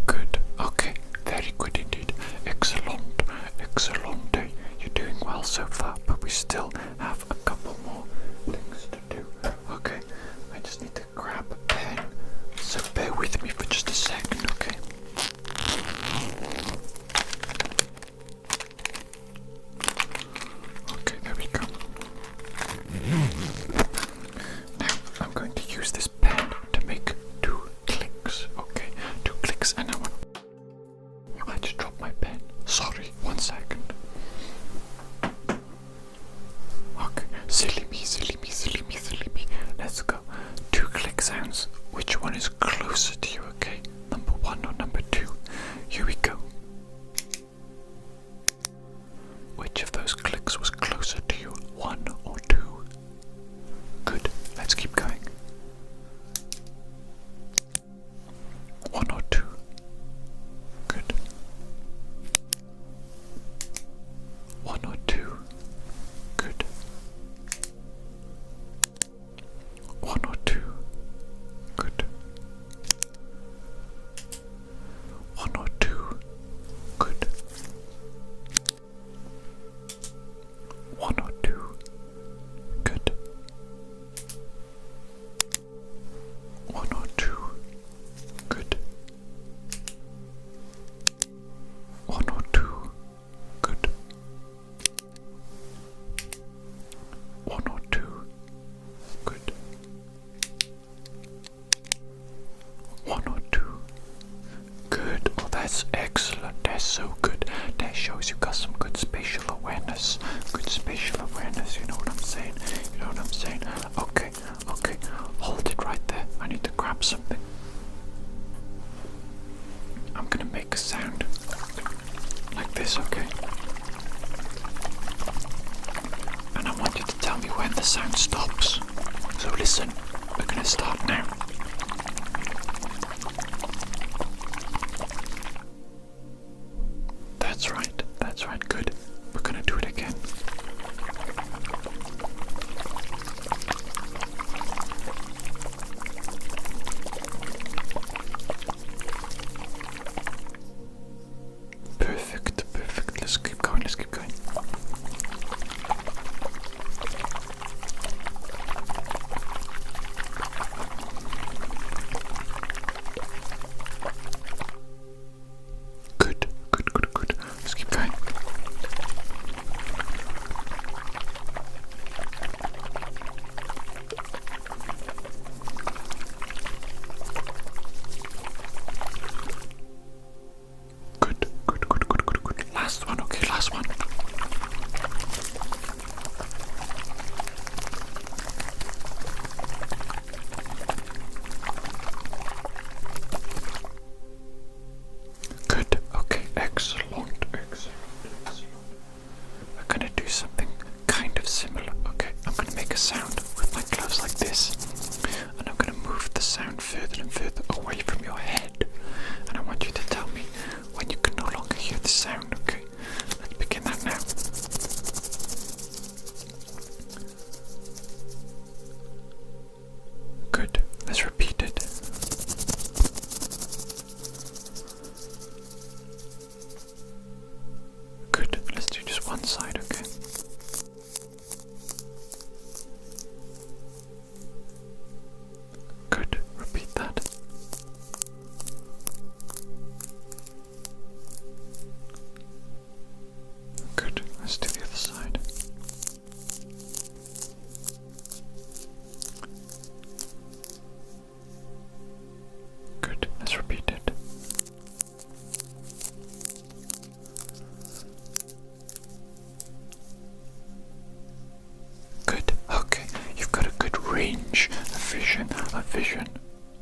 A: Good. Okay. Very good indeed. Excellent. Excellent. You're doing well so far, but we still have a couple more things to do. Okay. I just need to grab a pen. So bear with me for just a second, okay? Okay, there we go. Now I'm going to use this pen to make 2 clicks, okay? 2 clicks, and I just dropped my pen. Sorry, 1 second. Okay, silly me, silly me, silly me, silly me. Let's go. 2 click sounds. Which one is closer to you, okay? Number 1 or number 2? Here we go. Which of those clicks was closer to you? 1 or 2? Good. Let's keep going. 1 or 2? Good. 1 or 2? Good. 1 or 2? Good.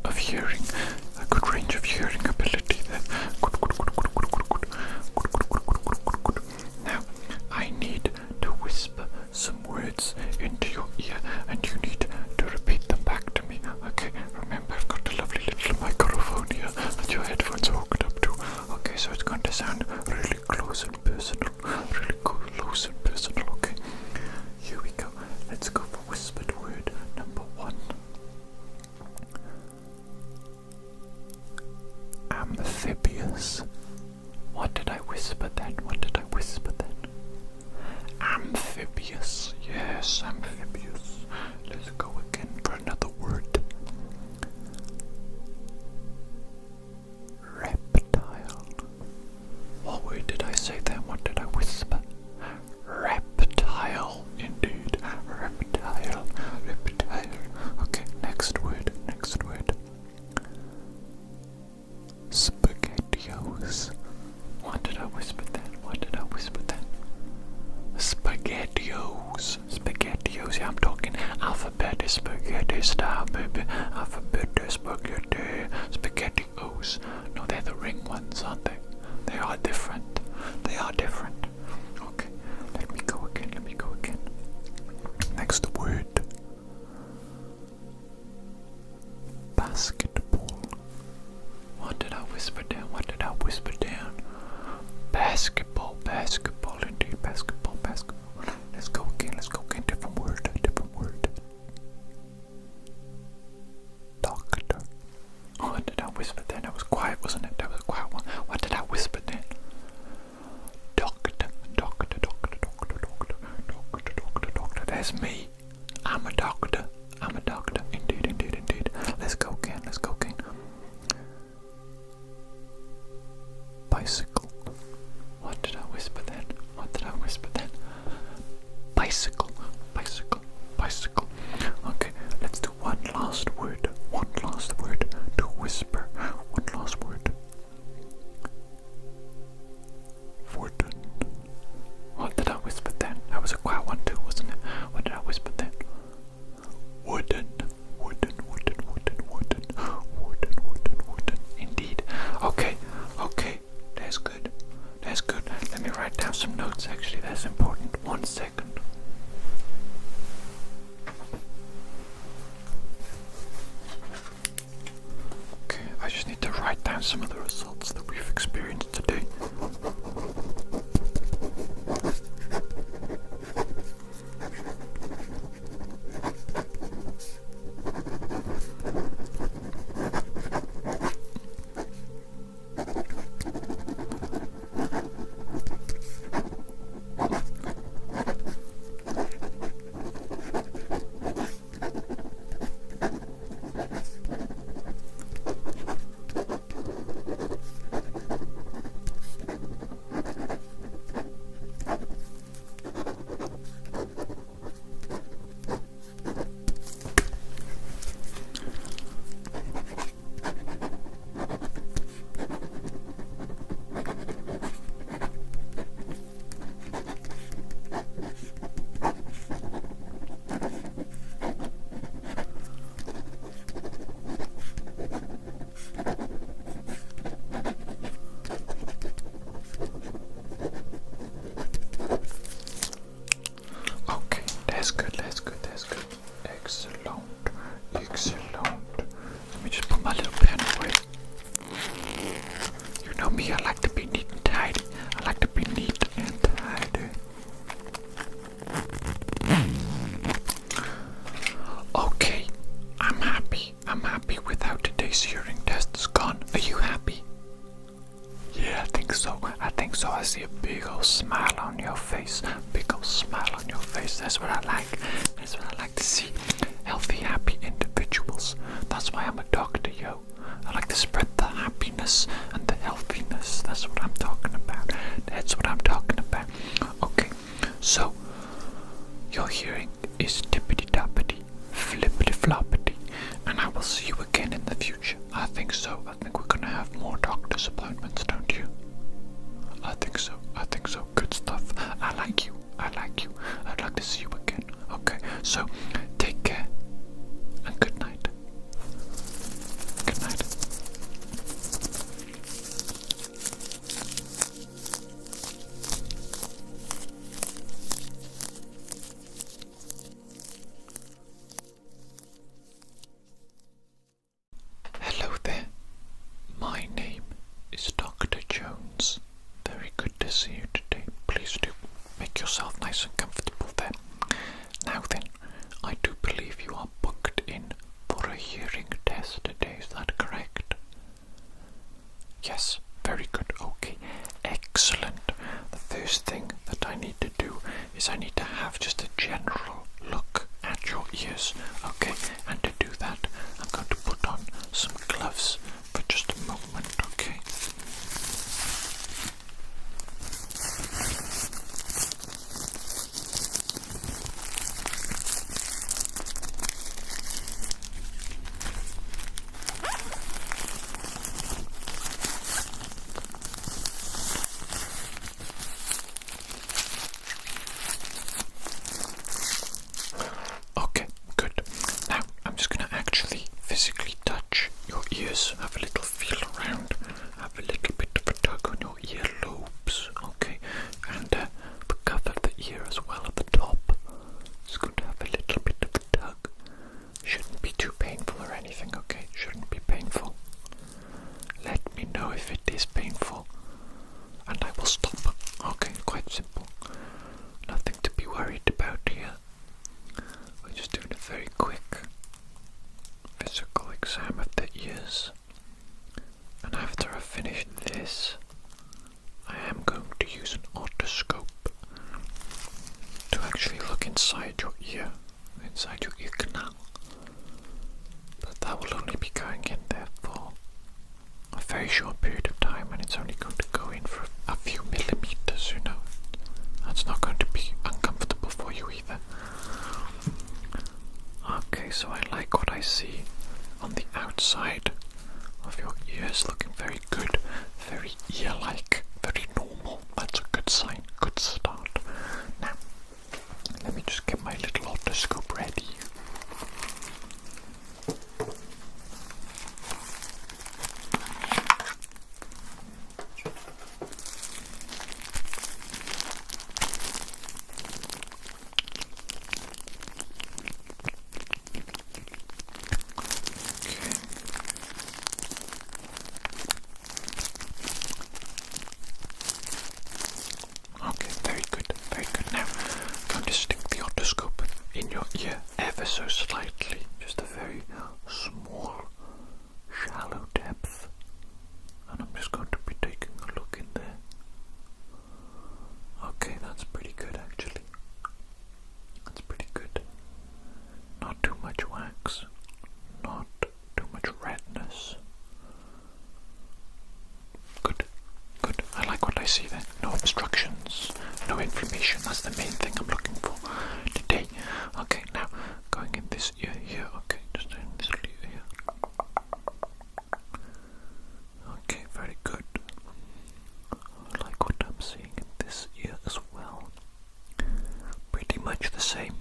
A: of hearing, a good range of hearing ability there. Good. Now, I need to whisper some words into your ear, and you need to repeat them back to me. Okay, remember I've got a lovely little microphone here that your headphones are hooked up to. Okay, so it's going to sound really close and personal. Really close and personal, okay? Here we go. Let's go for whispered word number 1. Amphibious. What did I whisper then? What did I whisper then? Amphibious. Yes, amphibious. Let's go again for another word. Reptile. What word did I say then? What did I whisper? Reptile. Indeed. Reptile. Reptile. Okay, next word. Next word. Spaghettios. What did I whisper then? What did I whisper then? Spaghettios. Spaghettios. Yeah, I'm talking alphabet spaghetti style, baby. Alphabet spaghetti. Spaghettios. No, they're the ring ones, aren't they? They are different. They are different. Okay, let me go again. Let me go again. Next word. Basketball. What did I whisper down? What did I whisper down? Basketball, basketball, indeed, basketball, basketball. Let's go again, different word, different word. Doctor. What did I whisper then? That was quiet, wasn't it? That was a quiet one. What did I whisper then? Doctor, doctor, doctor, doctor, doctor, doctor, doctor, doctor. There's me. I'm a doctor. I'm a doctor. Indeed, indeed, indeed. Let's go again, let's go again. Bicycle. What did I whisper then? What did I whisper then? Bicycle, bicycle, bicycle. Okay, let's do one last word. One last word to whisper. One last word. Wooden. What did I whisper then? That was a quiet one too, wasn't it? What did I whisper then? Wooden, wooden, wooden, wooden, wooden, wooden, wooden, wooden. Indeed. Okay, okay. That's good. That's good. Let me write down some notes, actually. That's important. 1 second. Okay, I just need to write down some of the results that we've experienced today. So I see a big old smile on your face. Big old smile on your face. That's what I like. That's what I like to see. Healthy, happy individuals. That's why I'm a doctor, yo. I like to spread the happiness and the healthiness. That's what I'm talking about. That's what I'm talking about. Okay, so your hearing is tippity-toppity, flippity-floppity, and I will see you again in the future. I think so. I think we're gonna have more doctor's appointments, don't you? I think so. I think so. Good stuff. I like you. I like you. I'd like to see you again. Okay, so take care and good night. Yes, very good. Okay, excellent. The first thing that I need to do is I need to have just a general look at your ears. Okay, and to do that, I'm going to put on some gloves for just a moment. Okay. Okay, good. Now I'm just going to actually physically touch your ears, have a little feel around, have a little bit of a tug on your earlobes, okay, and the cuff of the ear as well at the top. It's going to have a little bit of a tug. Shouldn't be too painful or anything, okay? Shouldn't be painful. Let me know if it is painful, and I will stop. Okay, quite simple. Nothing to be worried about here. We're just doing a very quick physical exam of the ears. And after I finish this, I am going to use an otoscope to actually look inside your ear, inside your ear canal. But that will only be going in there for a very short period of time, and it's only going to go in for a few millimeters, you know. That's not going to be uncomfortable for you either. Okay, so I like what I see on the outside of your ears, looking very good, very ear-like, very normal. That's a good sign, good start. Now, let me just get my little otoscope ready. Okay, very good, very good. Now, I'm going to stick the otoscope in your ear ever so slightly, just a very small, shallow depth, and I'm just going to be taking a look in there. Okay, that's pretty good actually. That's pretty good. Not too much wax, not too much redness. Good, good. I like what I see there. No obstructions, no inflammation. That's the main thing I'm looking for today. Okay, now going in this ear here. Okay, just in this ear here. Okay, very good. I like what I'm seeing in this ear as well. Pretty much the same.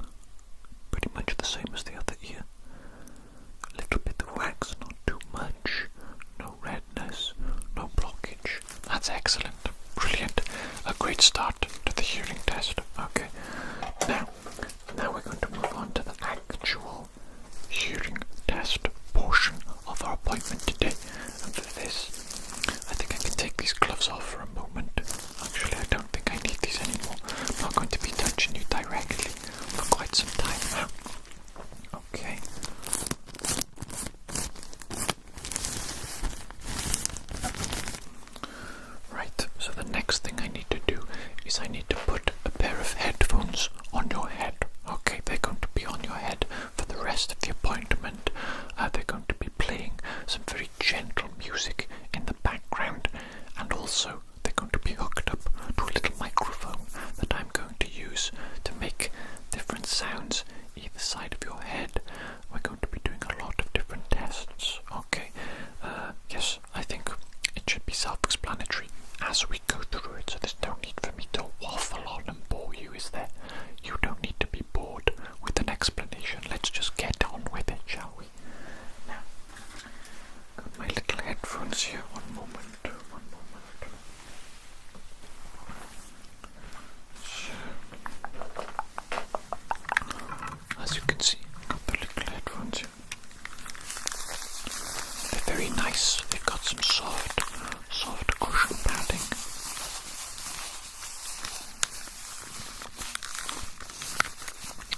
A: Pretty much the same as the other ear. A little bit of wax, not too much. No redness, no blockage. That's excellent. Brilliant. A great start to the hearing test. Okay. Now we're going to move on to the actual hearing test portion of our appointment today. And for this, I think I can take these gloves off for a moment. Actually, I don't think I need these anymore. I'm not going to be touching you directly for quite some time now. Okay. Right, so the next thing I need to do is I need to put a pair of headphones on your head. Okay, they're going to be on your head for the rest of the appointment. They're going to be playing some very gentle music in the background, and also they're going to be hooked up to a little microphone that I'm going to use to make different sounds either side of your head. We're going to be doing a lot of different tests. Okay, yes, I think it should be self-explanatory as we go through it, so there's no need for me to waffle on and bore you, is there? You don't need to be bored with an explanation. Let's just get on with it, shall we? Now, got my little headphones here. One moment. So, as you can see, got the little headphones here. They're very nice. They've got some soft cushion padding.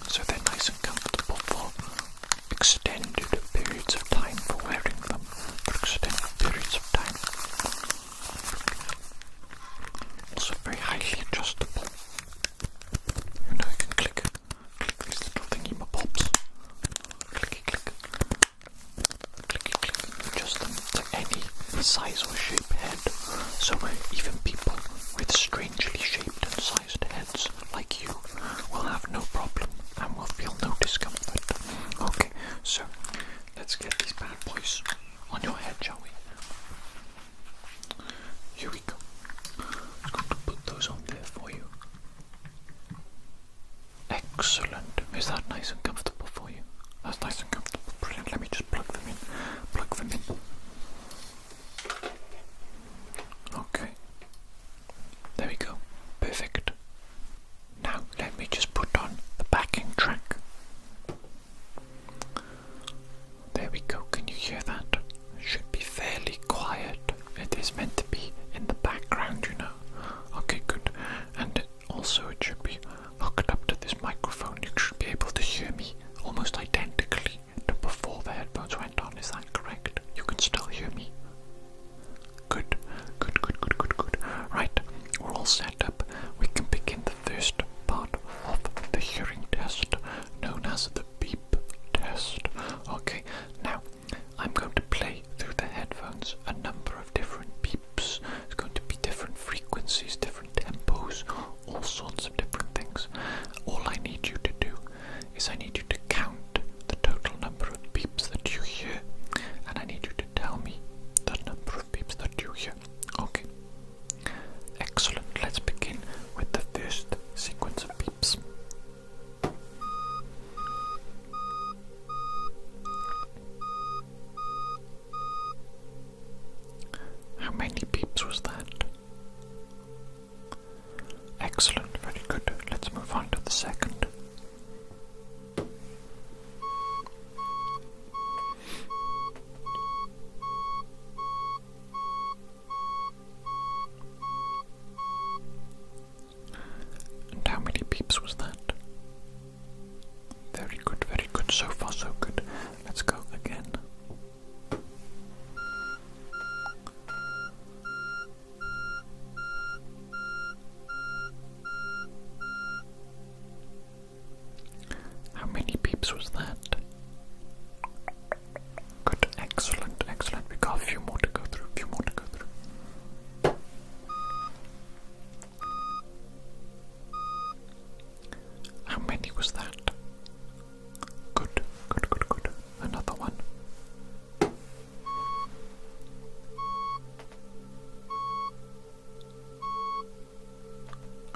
A: So they're nice and comfortable for extended periods of time, for wearing them for extended periods of time. size or shape head. So even people with strangely shaped and sized heads like you will have no problem and will feel no discomfort. Okay, so let's get these bad boys on your head, shall we? Here we go. I'm going to put those on there for you. Excellent. Is that nice and comfortable for you? That's nice and comfortable. Brilliant. Let me just plug them in. Plug them in. Okay. There we go. Perfect. Now let me just put on the backing track. There we go. Can you hear that? It should be fairly quiet. It is meant to be in the background, you know. Okay, good. And also it should be hooked up to this microphone. You should be able to hear me almost identically to before the headphones went on. Is that correct? You can still hear me? Good. Good, good, good, good, good. Right, we're all set up. We can begin the first part of the hearing test, known as the beep test. Okay, now I'm going to play through the headphones a number of different beeps. It's going to be different frequencies, different tempos, all sorts of different things. All I need you to do is I need you to count the total number of beeps that you hear, and I need you to tell me the number of beeps that you hear. Okay. Excellent. Let's begin with the first sequence of beeps. How many beeps was that? Excellent. Very good. Let's move on to the second. And how many beeps was that? Very good, very good. So far, so good. Let's go again. How many beeps was that? Good, excellent, excellent. We got a few more to go through, How many was that? Good, good, good, good. Another one.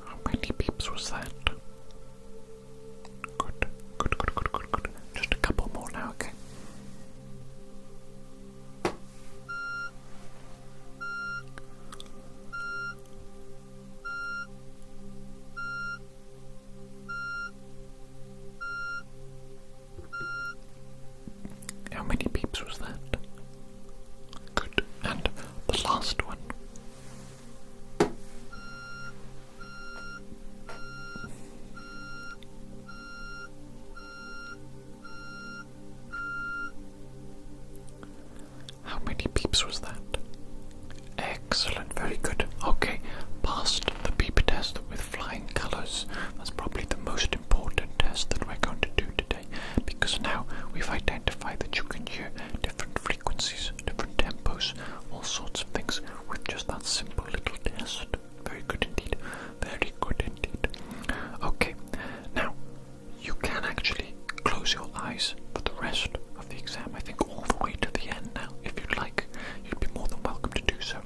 A: How many beeps was that? Good, good, good, good, good, good. Just a couple more now, okay? How many beeps was that? Good. And the last one. How many beeps was that? Excellent. Very good. Okay. Passed the beep test with flying colours. That's probably the most important test that we're going to do today, because now we've identified that you can hear different frequencies, different tempos, all sorts of things with just that simple little test. Very good indeed. Very good indeed. Okay, now you can actually close your eyes for the rest of the exam. I think all the way to the end now. If you'd like, you'd be more than welcome to do so.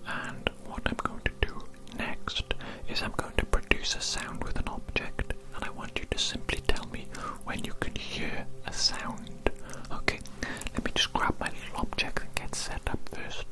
A: And what I'm going to do next is I'm going to produce a sound with an object, and I want you to simply tell me when you can hear a sound. Okay, let me just grab my little object and get set up first.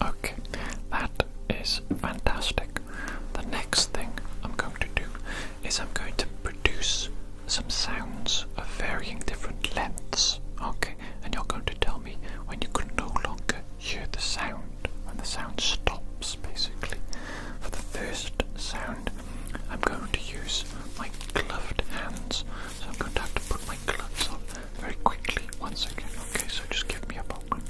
A: Okay, that is fantastic. The next thing I'm going to do is I'm going to produce some sounds of varying different lengths. Okay, and you're going to tell me when you can no longer hear the sound, when the sound stops, basically. For the first sound, I'm going to use my gloved hands, so I'm going to have to put my gloves on very quickly once again. Okay, so just give me a moment.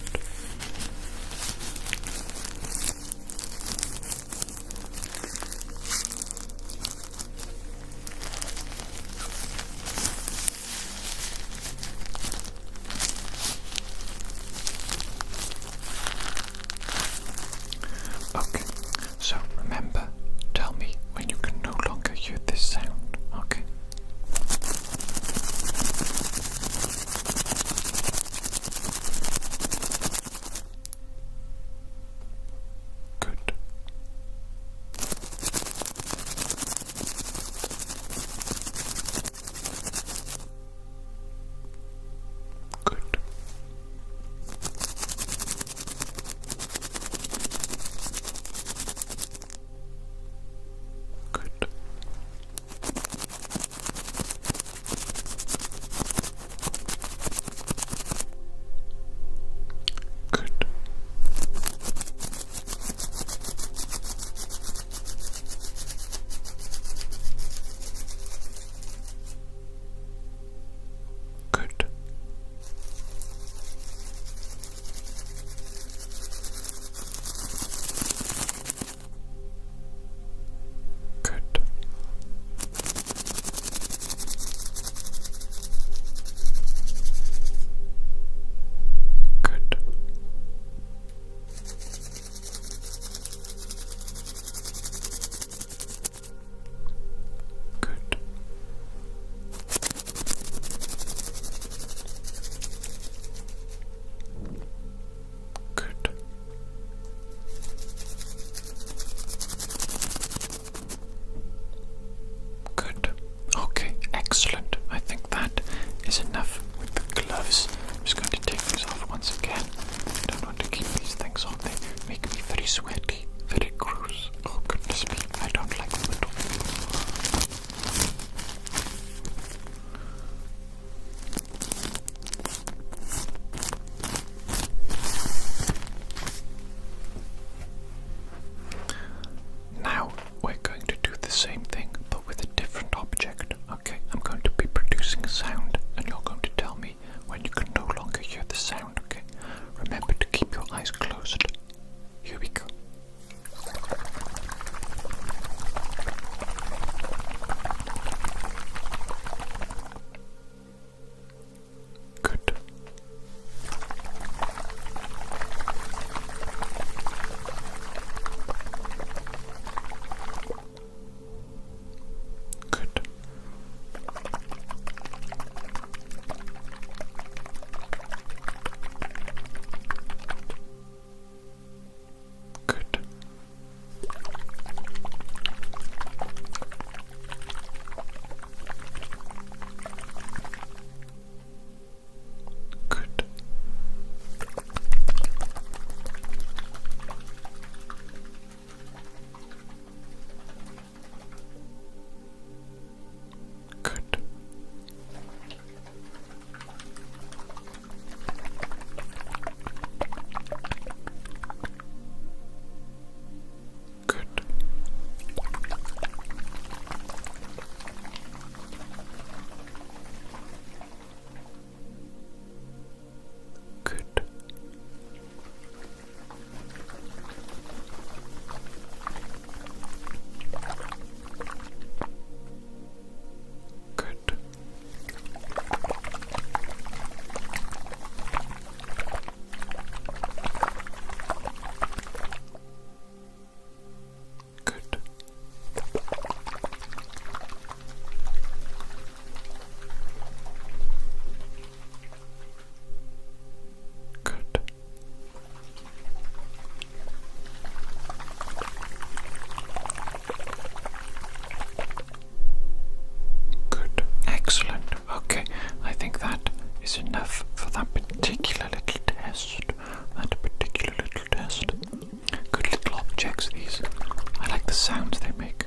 A: the sounds they make.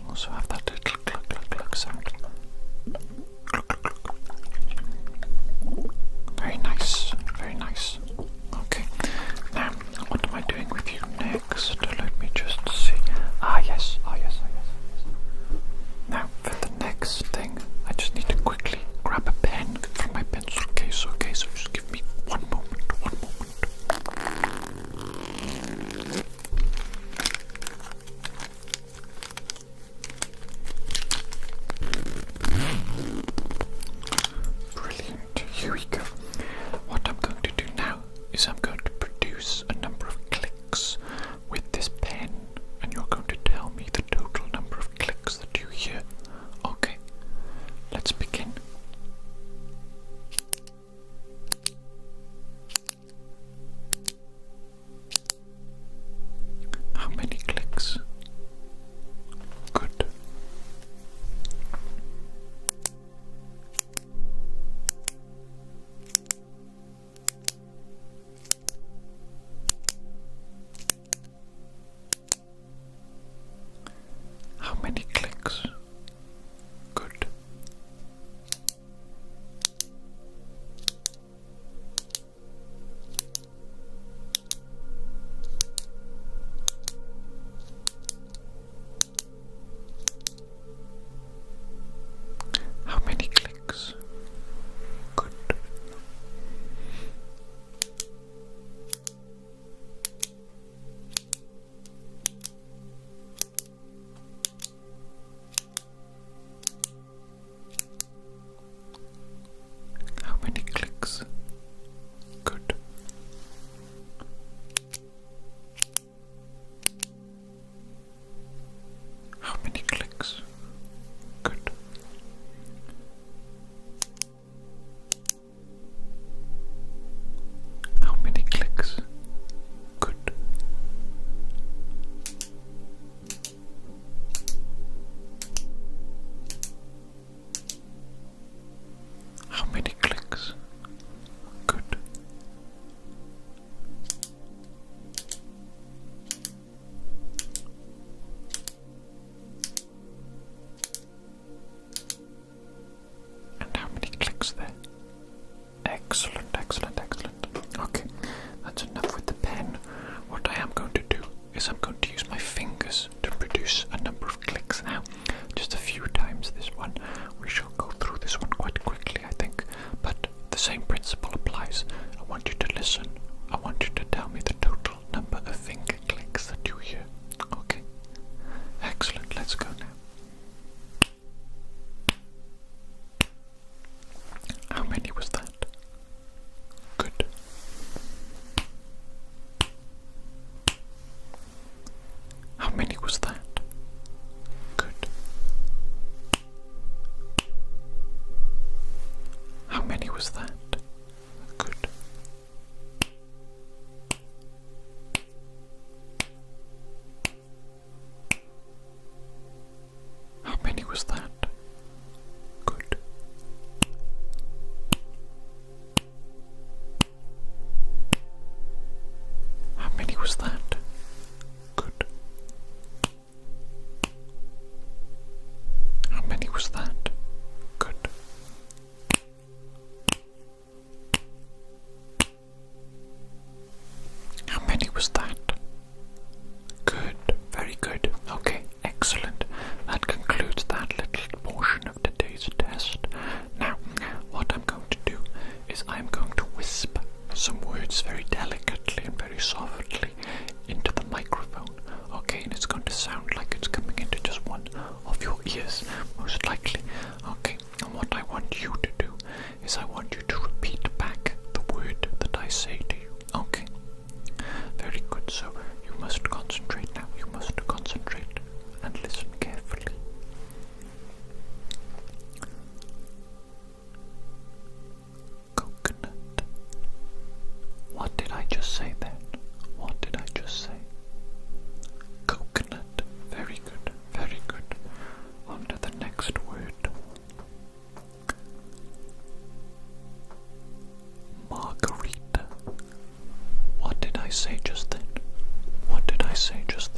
A: Also have that little cluck cluck cluck sound. Cluck cluck cluck. Very nice, very nice. Okay, now what am I doing with you next? Let me just see. Yes. Now for the next thing, I just need to quickly grab a pen from my pencil case. Okay, so just give me one moment. Brilliant, here we go. What I'm going to do now is I'm going to produce a number of clicks with this pen, and you're going to tell me the total number of clicks that you hear. Okay, let's begin. How many clicks? Good. How many clicks? Good. How many clicks? Good. How many clicks? Good. How many clicks? Good. How many clicks? Good. How many clicks? Good. And how many clicks there? Excellent. Okay, that's enough with the pen. What I am going to do is I'm going to use my fingers to produce a number of clicks now. Just a few times this one. We shall go through this one quite quickly, I think. But the same principle applies. I want you to listen. I want you to tell me the total number of finger clicks that you hear. Okay? Excellent. Let's go now. How many was that? Good. How many was that? Good. How many was that? Good. How many was that? Good. How many was that? Good. How many was that? Good. How many was that? Good. Very good. Okay, excellent. That concludes that little portion of today's test. Now, what I'm going to do is I'm going to whisper some words very delicately and very softly into the microphone. Okay, and it's going to sound like it's coming into just one of your ears, most likely. Okay, and what I want you to do is I want you to repeat back the word that I say to you. Okay, very good. So you must concentrate now. You must concentrate and listen carefully. Coconut. What did I just say then? What did I just say? Coconut. Very good, very good. On to the next word. Margarita. What did I say just then? What did I say just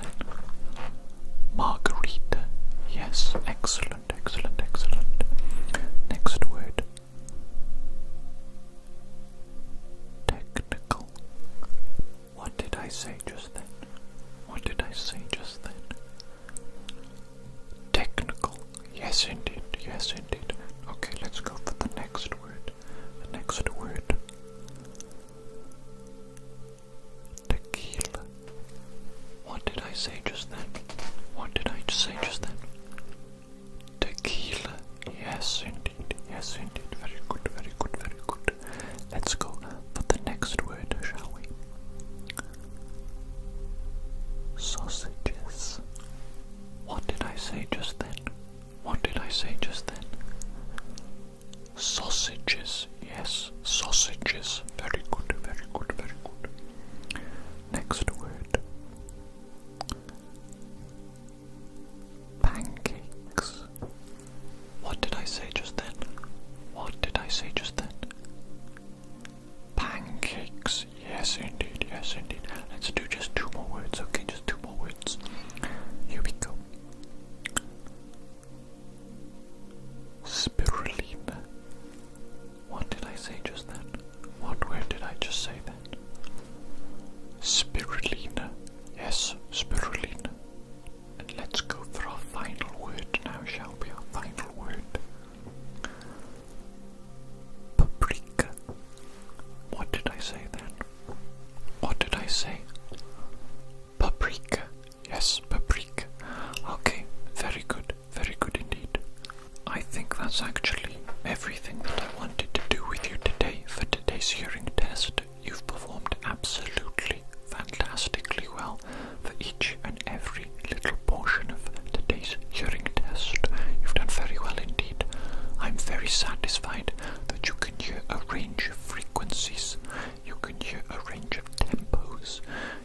A: say just then? What did I say just then? Technical. Yes, indeed. Yes, indeed. Okay, let's go for the next word. The next word. Tequila. What did I say just then? What did I say just then? Tequila. Yes, indeed. Yes, indeed. Very good, very good, very good. Let's go for the next word, shall we? Sausages. What did I say just then? What did I say just then? Sausages. Yes, sausages. Very good, very good, very good. Next word. Pancakes. What did I say just then? What did I say just then? Pancakes. Yes, indeed. Yes, indeed. Let's do just two more words, okay? Just two more words. Here we go. Spirulina. What did I say just then? What word did I just say then? Spirulina. Yes, spirulina. And let's go for our final word now, shall we? Our final word. Paprika. What did I say then? What did I say? Paprika. Yes, paprika. Okay, very good indeed. I think that's actually everything that I wanted to do with you today for today's hearing test. You've performed absolutely fantastically well for each and every little portion of today's hearing test. You've done very well indeed. I'm very satisfied that you can hear a range of frequencies. You can hear a range of tempos.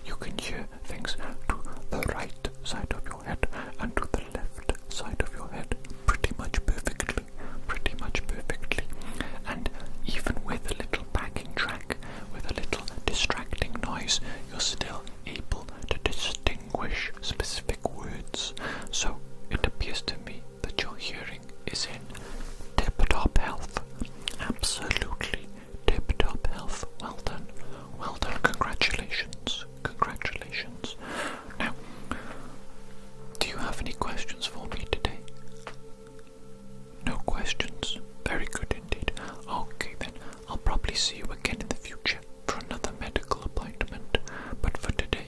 A: You can hear things to the right side of your head and to the left side of your head pretty much perfectly. And even with a little backing track, with a little distracting noise, you're still able to distinguish specific words. So it appears to me that your hearing is in tip-top health. Absolutely tip-top health. Well done. Well done. Congratulations. Congratulations. Now, do you have any questions for me today? No questions. Very good indeed. Okay then, I'll probably see you again in the future for another medical appointment. But for today,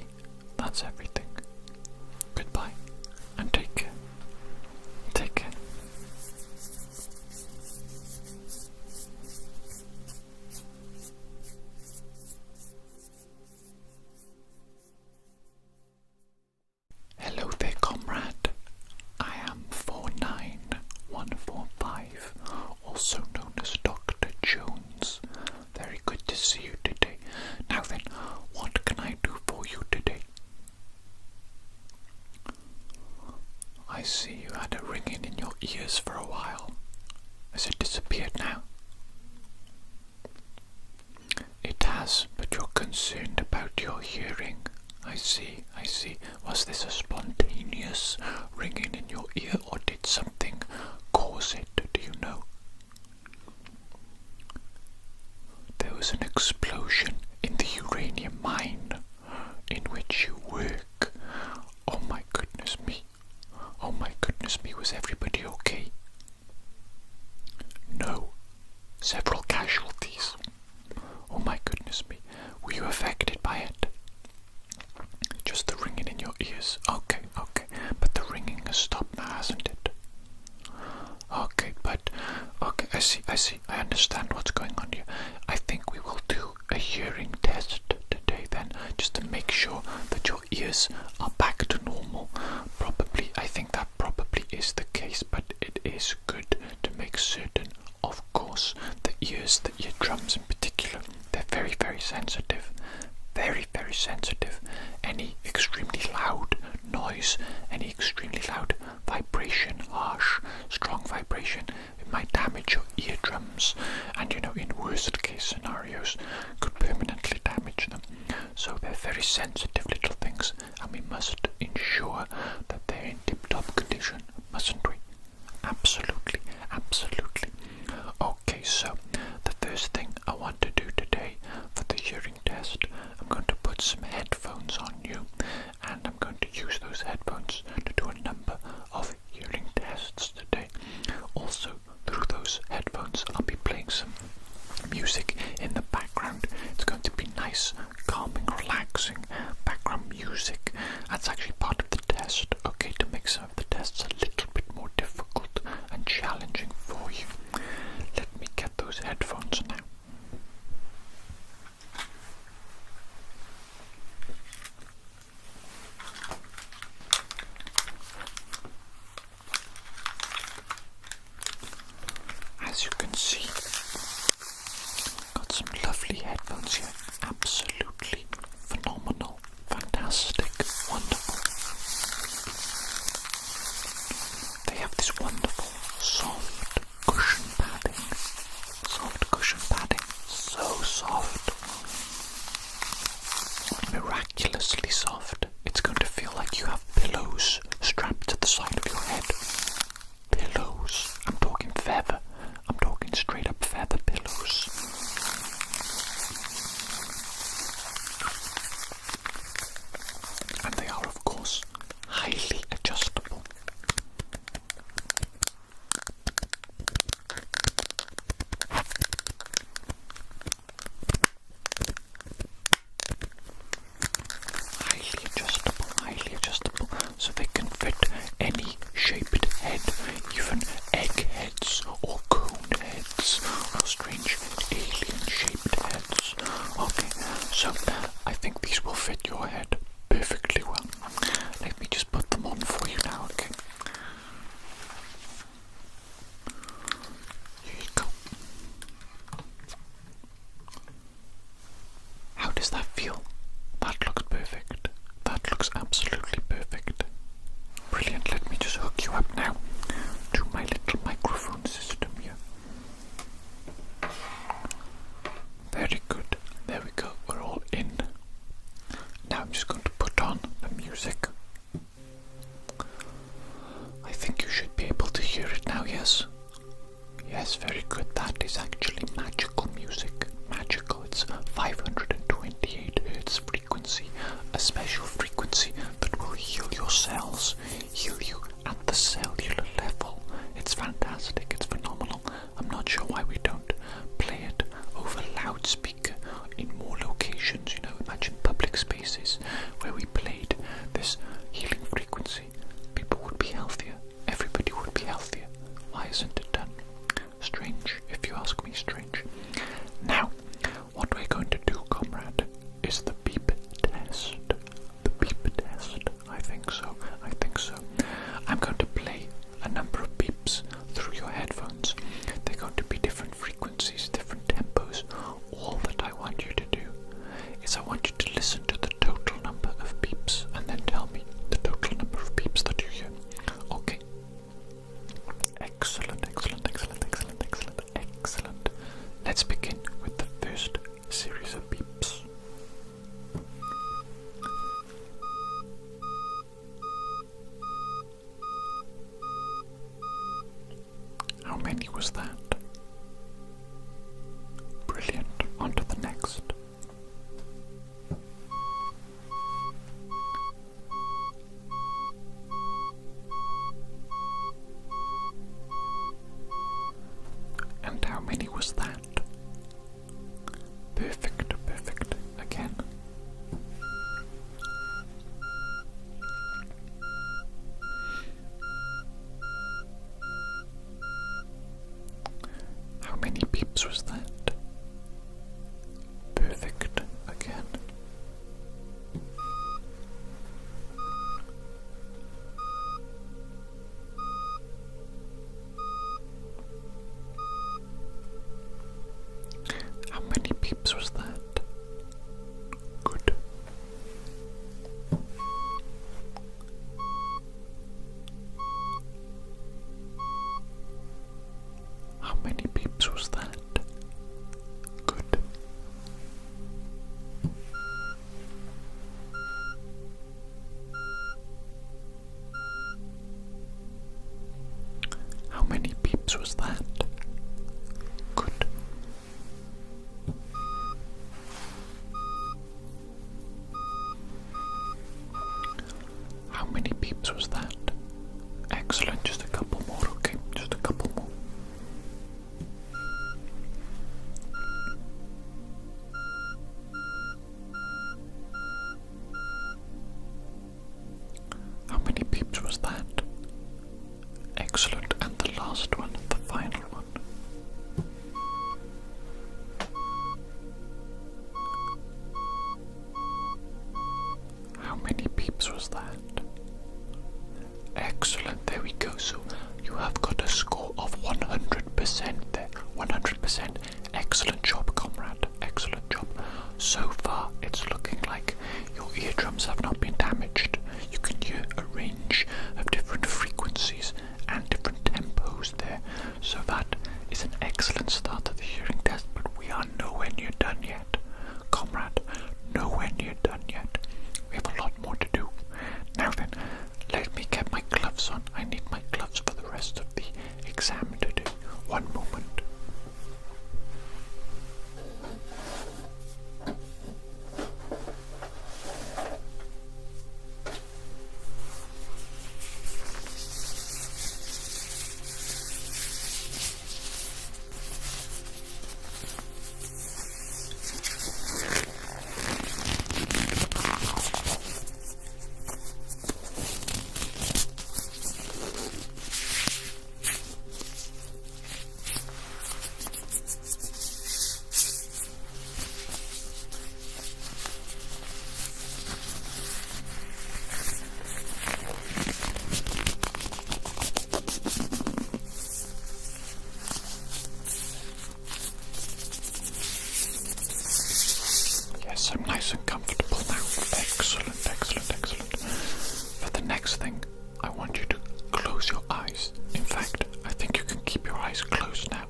A: that's everything. Goodbye, and take care. Take care. Hello there, comrade. I am 49145, also known as Dr. Jones. Very good to see you today. Now then, what can I do for you today? I see you had a ringing in your ears for a while. Has it disappeared now? It has, but you're concerned about your hearing. I see. Was this a spontaneous ringing in your ear, or did something cause it? Do you know? There was an explosion in the uranium mine in which you work. Oh my goodness me. Oh my goodness me, was everybody okay? No. Several casualties. Oh my goodness me. Were you affected by it? Just the ringing in your ears. Okay. But the ringing has stopped now, hasn't it? Okay, I see. I understand what's going on here. I think we will do a hearing test today then, just to make sure that your ears are back to normal. I think that probably is the case, but it is good to make certain, of course, the eardrums in particular, they're very, very sensitive. Very, very sensitive. Any extremely loud noise, any extremely loud vibration, harsh, strong vibration, it might damage your eardrums, and in worst case scenarios could permanently damage them. So they're very sensitive little things, and we must ensure that they're in tip-top condition, mustn't we? Absolutely. Okay, so the first thing I want to do today for the hearing test, I'm going to put some headphones on music. That's actually part of the test, okay, to make some of the tests a little bit more difficult and challenging for you. Let me get those headphones now. As you can see, got some lovely headphones here. Absolutely phenomenal, fantastic, wonderful. They have this wonderful soft cushion padding. Soft cushion padding. So soft. Miraculously soft. It's going to feel like you have pillows strapped to the side of your head. Pillows. I'm talking feather. I'm talking straight up feather pillows. And they are, of course, highly adjustable. Highly adjustable, so they can fit any shaped head, even egg heads or cone heads or strange alien shaped heads. Okay, so I think these will fit your head perfectly well. Let me just put them on for you now, okay? Here you go. How does that feel? That looks perfect. That looks absolutely perfect. Brilliant. Let me just hook you up now to my little microphone system here. Very good. There we go. We're all in. Now I'm just going to put on the music. I think you should be able to hear it now, yes? Yes, very good. That is actually magical music. Magical. It's 528 Hz frequency. A special frequency that will heal your cells. Heal you at the cellular level. It's fantastic. It's phenomenal. I'm not sure why we don't play it over loudspeaker in more locations. You know, imagine public spaces where we played this healing frequency. People would be healthier. Everybody would be healthier. Why isn't it done? Strange, if you ask me, strange. Now, what we're going to do, comrade, is the beep test. The beep test. I think so. I'm going to play a number of beeps through your headphones. They're going to be different frequencies, different tempos. All that I want you to do is I want you to listen to the total number of beeps and then tell me the total number of beeps that you hear. Okay. Excellent. Let's begin with the first series of beeps. How many was that? Brilliant. On to the next. And how many was that? Perfect. Again. How many beeps was that? Perfect. Again. How many beeps was that? Good. How many beeps was that? Good. How many beeps was that? Good. How many beeps was that? Excellent. Just a couple more, okay? Just a couple more. Excellent, there we go. So you have got a score of 100% there. 100%. Excellent job, comrade. Excellent job. So far, it's looking like your eardrums have not been damaged. You can hear a range of different frequencies and different tempos there. So that is an excellent start to the hearing test, but we are nowhere near done yet. Comrade, nowhere near done yet. We have a lot more to do. Now then, let me get my gloves on. I need my gloves for the rest of the exam today. One moment. I'm nice and comfortable now. Excellent, excellent, excellent. For the next thing, I want you to close your eyes. In fact, I think you can keep your eyes closed now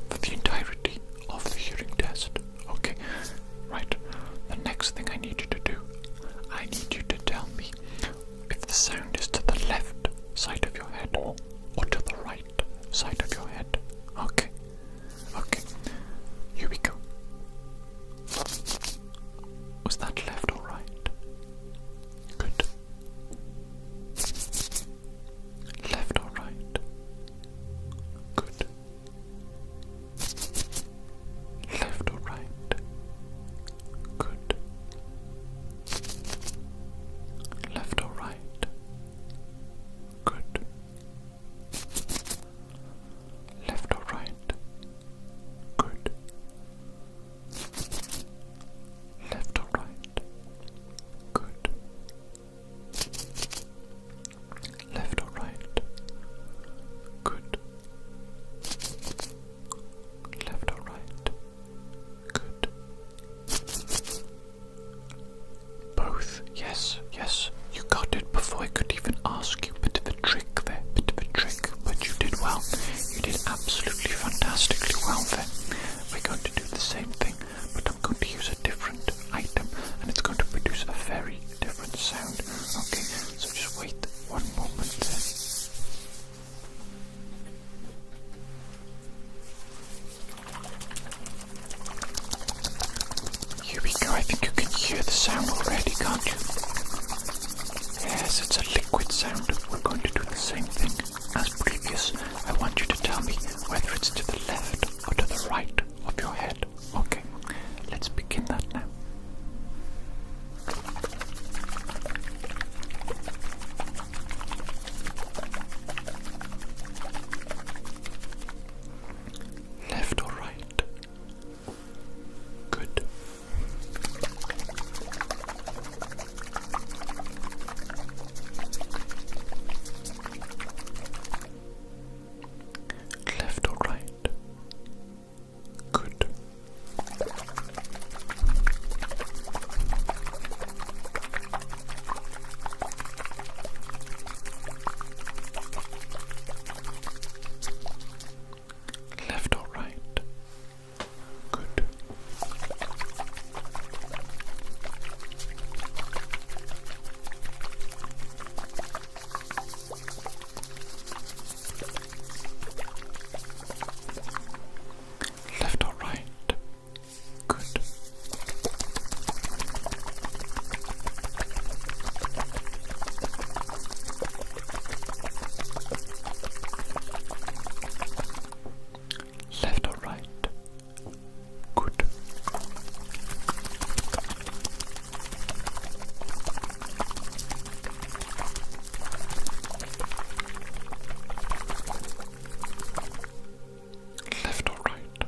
A: for the entirety of the hearing test. Okay, right. The next thing I need you to do, I need you to tell me if the sound is to the left side of your head or to the right side of your head. Okay, okay. Here we go. Was that left or right? Good. Left or right? Good. Left or right? Good. Left or right? Good. Left or right? Good. Left or right? Good. Left or right? Good. Left or right? Good. Both. Yes, yes. You got it before I could even ask you. Bit of a trick there. Bit of a trick. But you did well. You did absolutely fantastically well then. We're going to do the same thing, but I'm going to use a different item, and it's going to produce a very different sound. Okay, so just wait one moment there. Here we go. I think you can hear the sound already, can't you? Yes, it's a liquid sound. We're going to do the same thing as previous. I want you to tell me whether it's to the left or to the right of your head. Okay, let's begin that now. Left or right? Good. Left or right? Good. Left or right? Good. Left or right? Good. Left or right? Good. Left or right?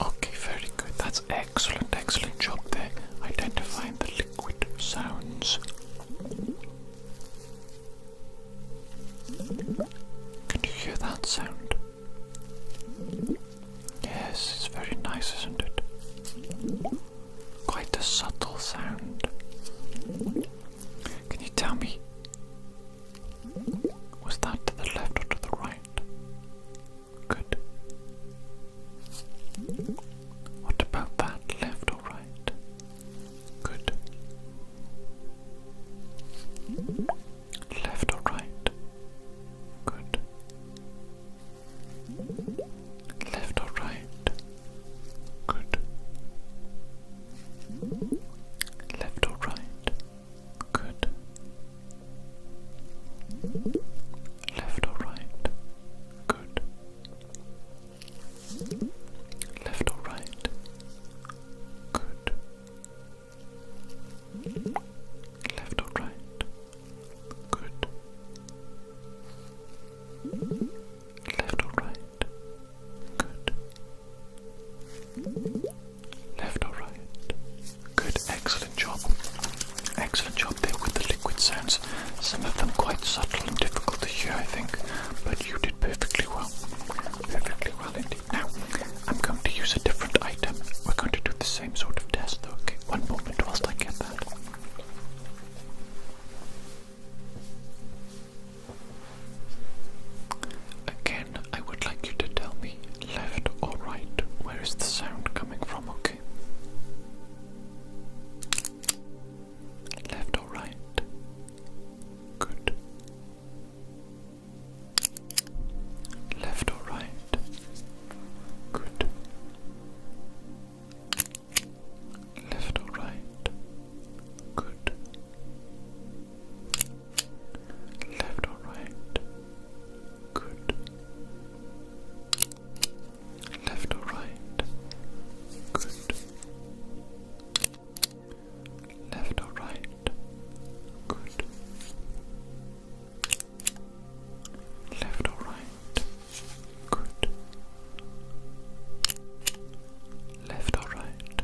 A: Okay, very good. That's excellent, excellent job there, identifying the liquid sounds. Left or right? Good. Left or right? Good. Left or right? Good. Left or right? Good. Left or right? Good. Excellent job. Excellent job there with the liquid sounds. Some of them quite subtle and difficult to hear, I think, but you did perfectly well. Perfectly well indeed. Now, I'm going to use a different item. We're going to do the same sort of test, though. Okay, one moment whilst I get that. Again, I would like you to tell me left or right. Where is the sound coming from, okay? Left or right? Good. Left or right? Good. Left or right? Good. Left or right? Good. Left or right? Good. Left or right? Good. Left or right? Good. Left or right?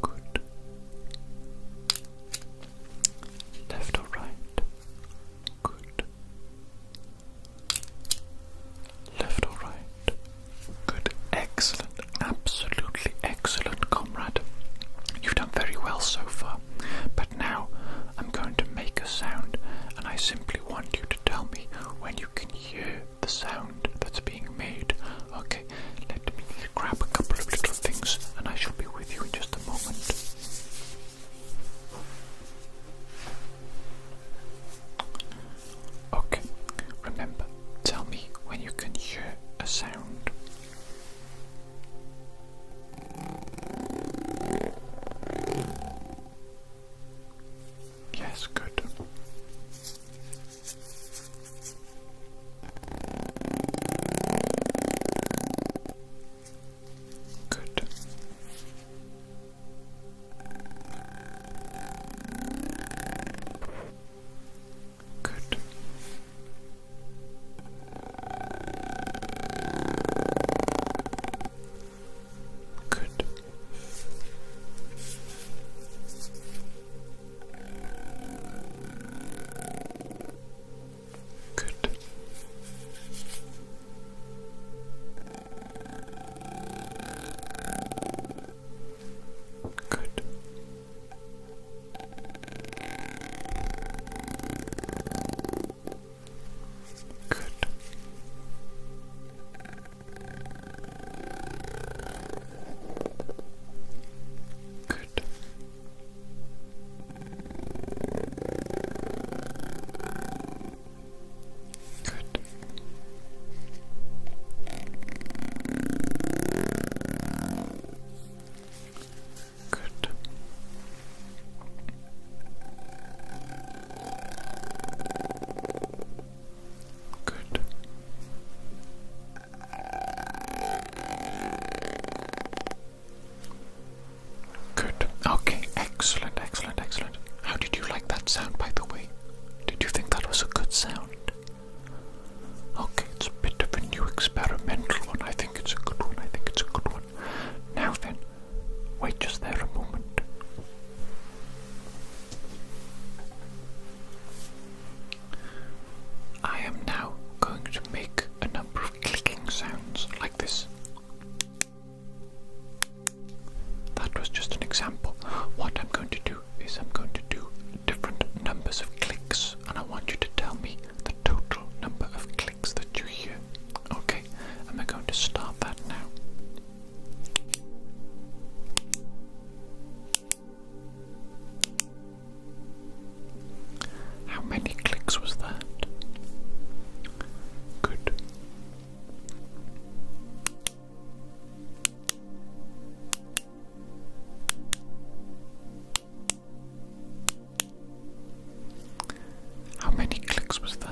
A: Good. Left or right? Good. Left or right? Good. Excellent. Absolutely excellent, comrade. You've done very well so far. But now I'm going to make a sound, and I simply want you to tell me when you can hear the sound that's being made. Okay, let me grab a couple of little things, and I shall be with you in just a moment. Okay, remember, tell me when you can hear a sound. Yes, good. Good. Good. Good. Good. Good. Good. Good. Good. Good. Good. Good. Okay, excellent, excellent, excellent. How did you like that sound, by the way? Did you think that was a good sound? Okay, it's a bit of a new experimental one. I think it's a good one. I think it's a good one. Now then, wait just there a moment. I am now going to make a number of clicking sounds like this. That was just an example. What I'm going to do is I'm going to do different numbers of clicks, and I want you to tell me the total number of clicks that you hear. Okay, and we're going to start that now. How many clicks was that? Good. How many clicks was that?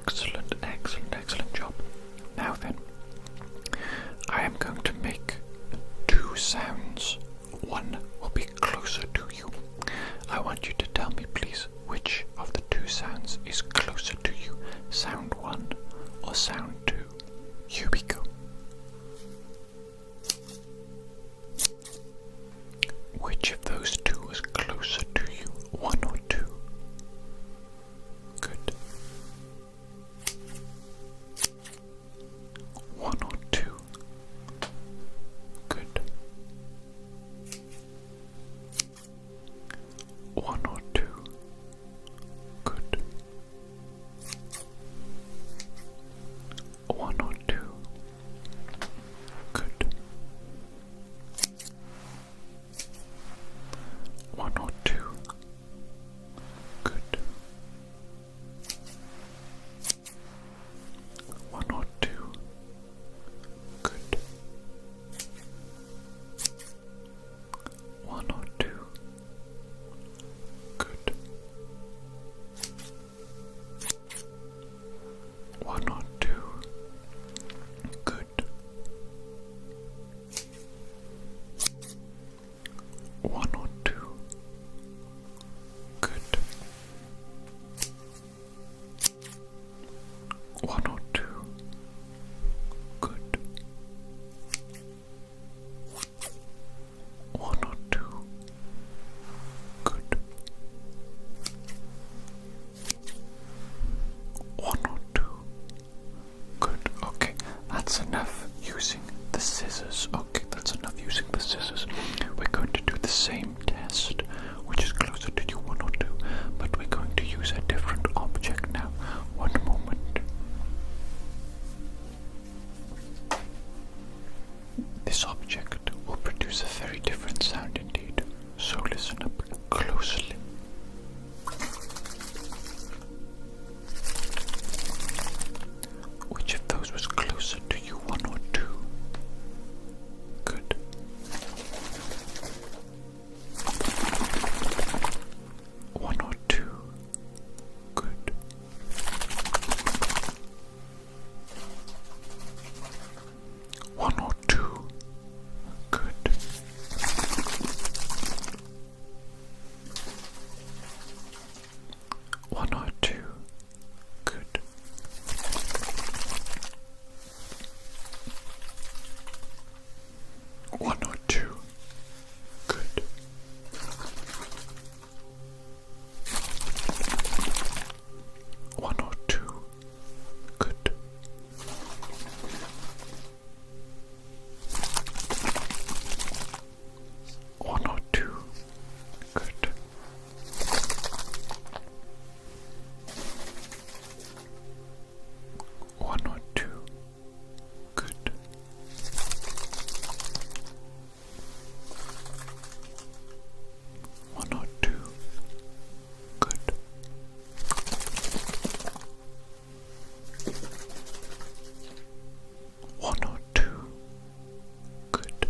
A: Excellent, excellent, excellent job. Now then, I am going to make two sounds. One will be closer to you. I want you to tell me, please, which of the two sounds is closer to you, sound one or sound two. Here we go. Which of those two is closer to you, one or two? Good. One or two. Good. One or two. Good. One or two. Good. One or two. Good. One or two. Good. One or two. Good. One or two. Good. One or two. Good. One or two. Good. One or two. Good. One or two. Good. Okay, that's enough using the scissors. Okay, that's enough using the scissors. We're going to do the same test, which is closer to you, one or two, but we're going to use a different object now. One moment. This object will produce a very different sound indeed, so listen up closely. Which of those was closer to you, one or two? Good. One or two. Good. One or two. Good. One or two. Good. One or two. Good. One or two. Good. One or two. Good. One or two. Good. One or two. Good. One or two. Good.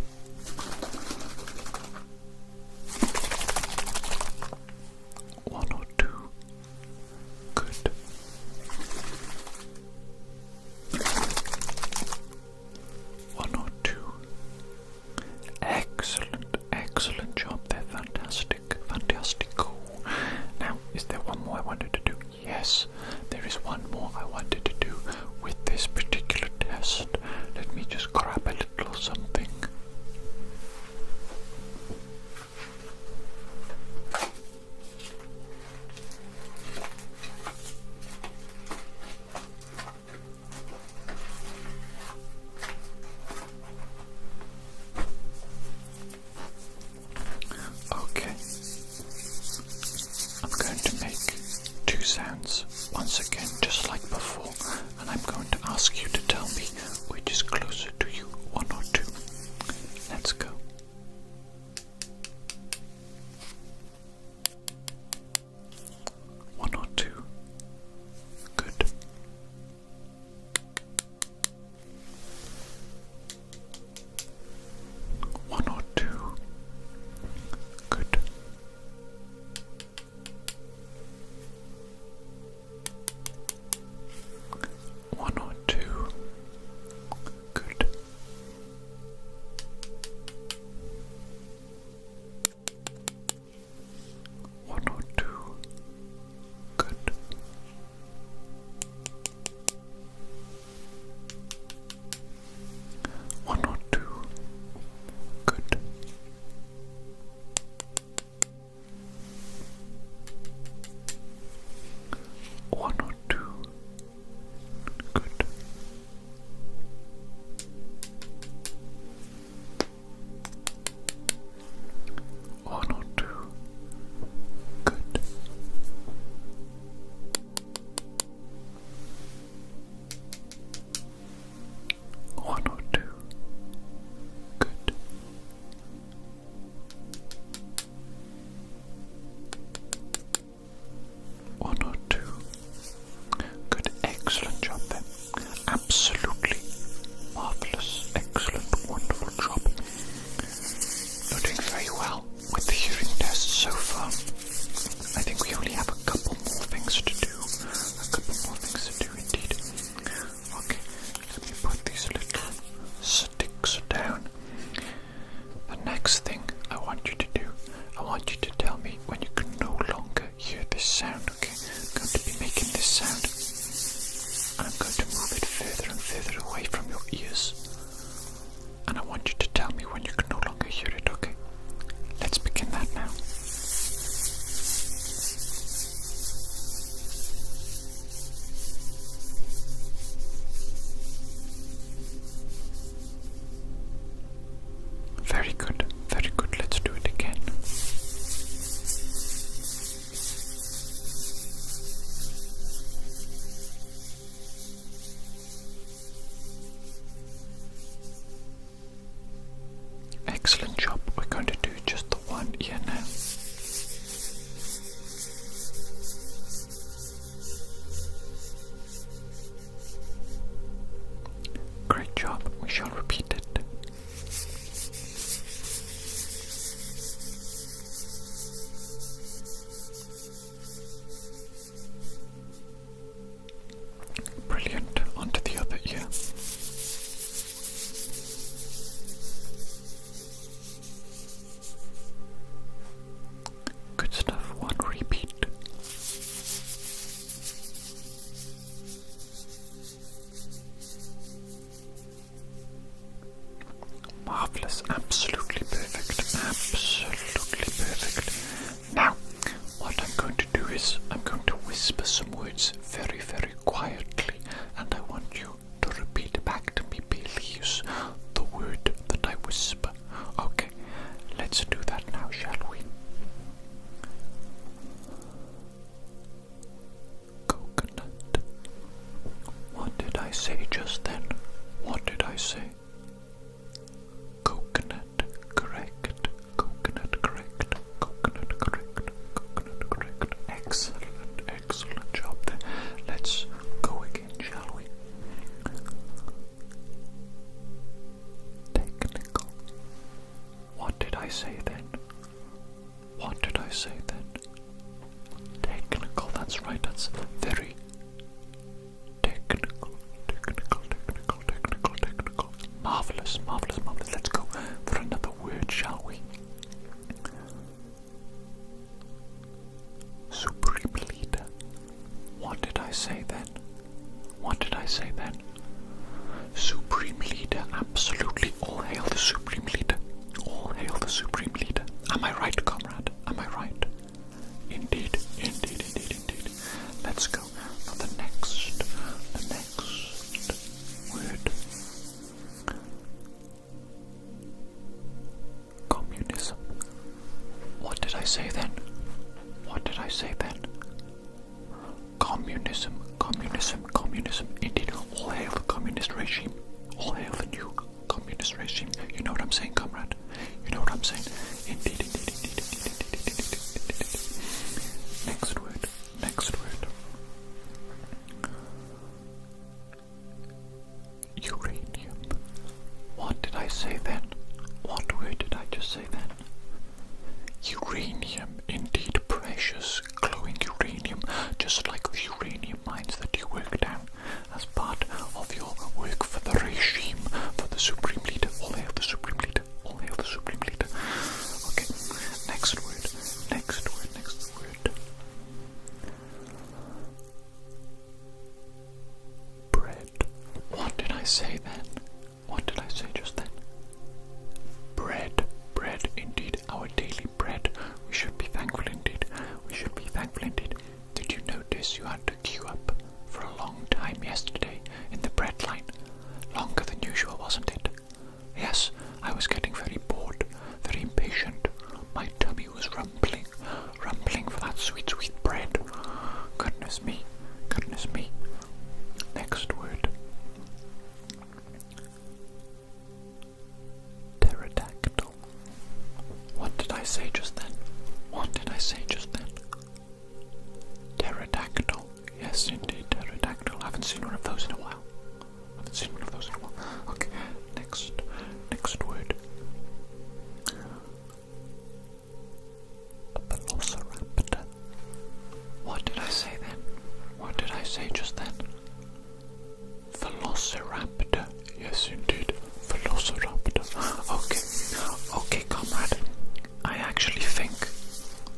A: One or two. Good. One or two. Excellent, excellent job there. Fantastic, fantastico. Now, is there one more I wanted to do? Yes, there is one more I wanted to do with this particular test. Let me just grab a little something. Okay. I'm going to make two sounds once again, just like before, and I'm going to ask you to tell me which is closer to you, one or two. Let's go. One or two. Good. One or two. Good. Excellent job. We're going to do just the one ear now. Great job. We shall repeat it. Brilliant. Onto the other ear. Good stuff. One repeat. Marvelous. Absolutely perfect. Absolutely perfect. Now, what I'm going to do is I'm going to whisper some words very, very quietly, and I want you to repeat back to me, please, the word that I whisper. Okay, let's do that now, shall we? Coconut. What did I say just then? What did I say? Coconut, correct. Coconut, correct. Coconut, correct. Coconut, correct. Excellent, excellent job there. Let's go again, shall we? Technical. What did I say then? What did I say then? Technical, that's right, that's very technical. Technical. Marvelous, marvelous, marvelous. Let's go for another word, shall we? Supreme leader. What did I say then? What did I say then? Supreme leader, absolutely. All hail the supreme leader. All hail the supreme leader. Am I right, comrade? Am I right? Indeed, indeed, indeed, indeed. Let's go for the next word. Communism. What did I say then? What did I say then? Communism, communism, communism. Indeed, all hail the communist regime. All hail the new communist regime. You know what I'm saying, comrade? You know what I'm saying? Indeed, indeed, indeed, indeed, indeed, indeed, indeed. Next word, next word. Uranium. What did I say then? What word did I just say then? Uranium, indeed, precious, glowing uranium, just like the uranium mines that you work down as part of your work for the regime, for the supreme leader. All hail the supreme leader. All hail the supreme leader. Okay, next word, next word, next word. Bread. What did I say then? What did I say just then? Bread, bread, indeed, our daily bread. We should be thankful indeed. We should be thankful indeed. Did you notice you had to queue up for a long time yesterday in the bread line? Longer than usual, wasn't it? Yes, I was getting very bored, very impatient. My tummy was rumbling for that sweet, sweet bread. Goodness me, goodness me. Next word. Pterodactyl. What did I say just then? What did I say just then? Pterodactyl. Yes, indeed, pterodactyl. I haven't seen one of those in a while. Okay, next word. Velociraptor. What did I say then? What did I say just then? Velociraptor. Yes, indeed, velociraptor. Okay, comrade. I actually think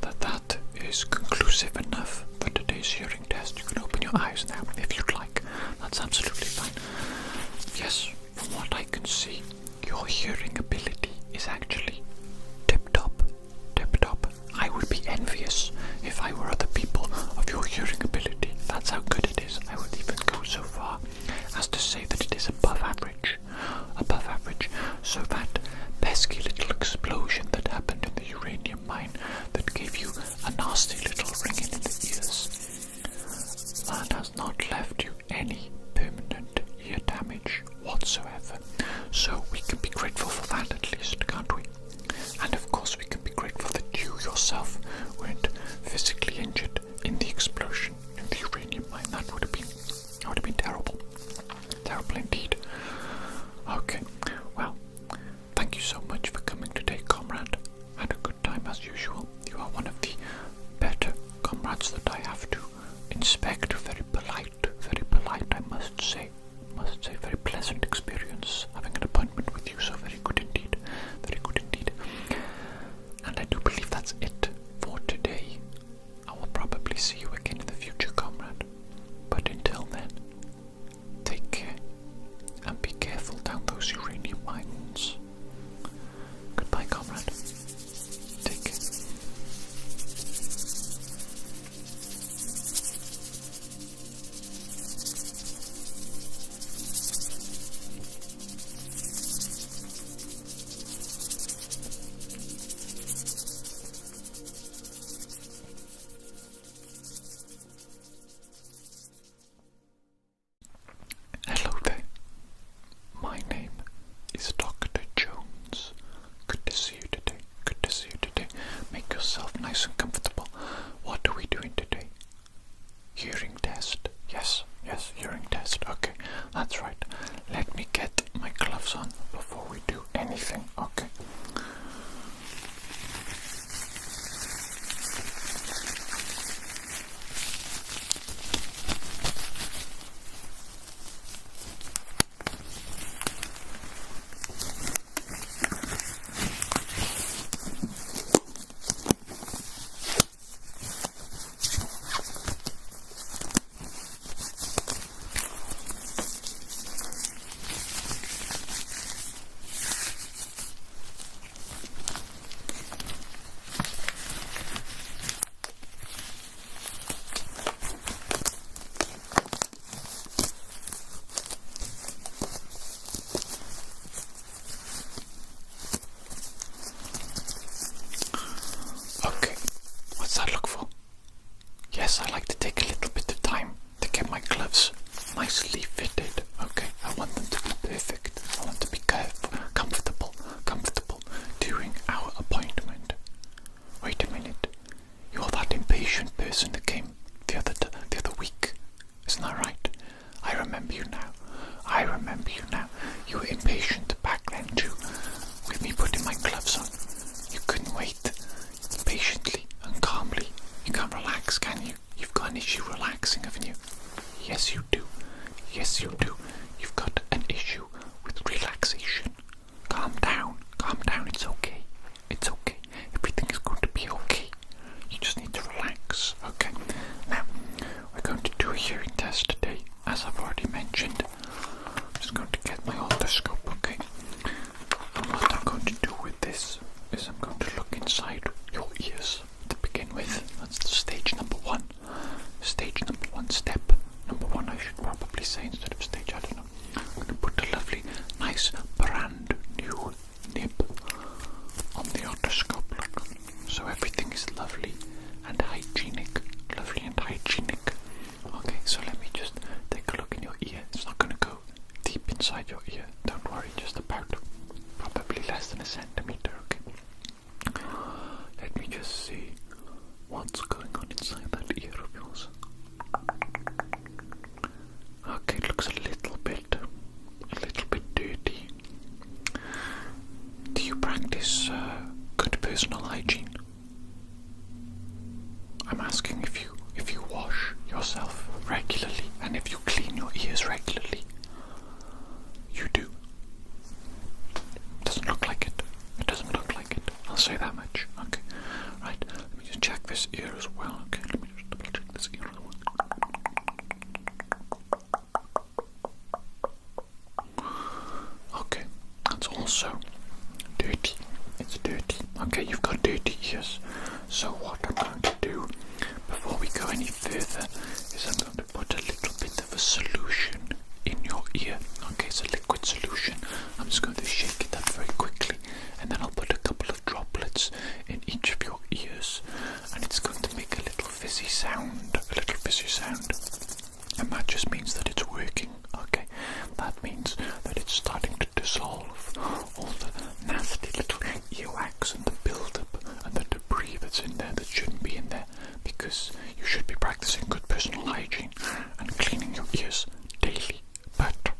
A: that is conclusive enough for today's hearing test. You can open your eyes now if you'd like. That's absolutely fine. Yes, from what I can see, your hearing ability is actually tip-top. I would be envious if I were other people of your hearing ability. That's how good it is. I would even go so far as to say that it is above average. So that pesky little explosion that happened in the uranium mine that gave you a nasty little ringing in the ears, that has not left you any permanent nicely fitted. Okay, I want them to be perfect. I want to be comfortable during our appointment. Wait a minute. You're that impatient person that came the other week. Isn't that right? I remember you now. You were impatient back then too, with me putting my gloves on. You couldn't wait patiently and calmly. You can't relax, can you? You've got an issue relaxing, haven't you? Yes, you do. You've got an issue with relaxation. Calm down. It's okay. Everything is going to be okay. You just need to relax. Okay. Now, we're going to do a hearing test today, as I've already mentioned. I'm just going to get my otoscope, okay? And what I'm going to do with this is I'm going to look inside your ears to begin with. That's stage number one. Step number one, I should probably say, instead of stage, I don't know. I'm going to put a lovely, nice, brand new nib on the otoscope, look. So everything is lovely and hygienic. Okay, so let me just take a look in your ear. It's not going to go deep inside your ear. Don't worry, just about probably less than a centimeter, okay? Let me just see what's going on inside that ear of yours. Okay, it looks a little bit dirty. Do you practice good personal hygiene? I'm asking if you wash yourself regularly and if you clean your ears regularly. You do. Doesn't look like it. It doesn't look like it. I'll say that much. Okay. Right. Let me just check this ear as well. Okay. Let me just double check this ear as well. Okay. That's also dirty. It's dirty. Okay, you've got dirty ears. So what I'm going to do before we go any further is I'm going to put a little bit of a solution in your ear. Okay, it's a liquid solution. I'm just going to shake it up very quickly, and then I'll put a couple of droplets in each of your ears, and it's going to make a little fizzy sound. And that just means that it's working. Okay, that means that it's starting to dissolve all the nasty little earwax and the build-up and the debris that's in there that shouldn't be in there, because you should be practicing good personal hygiene and cleaning your ears daily. But,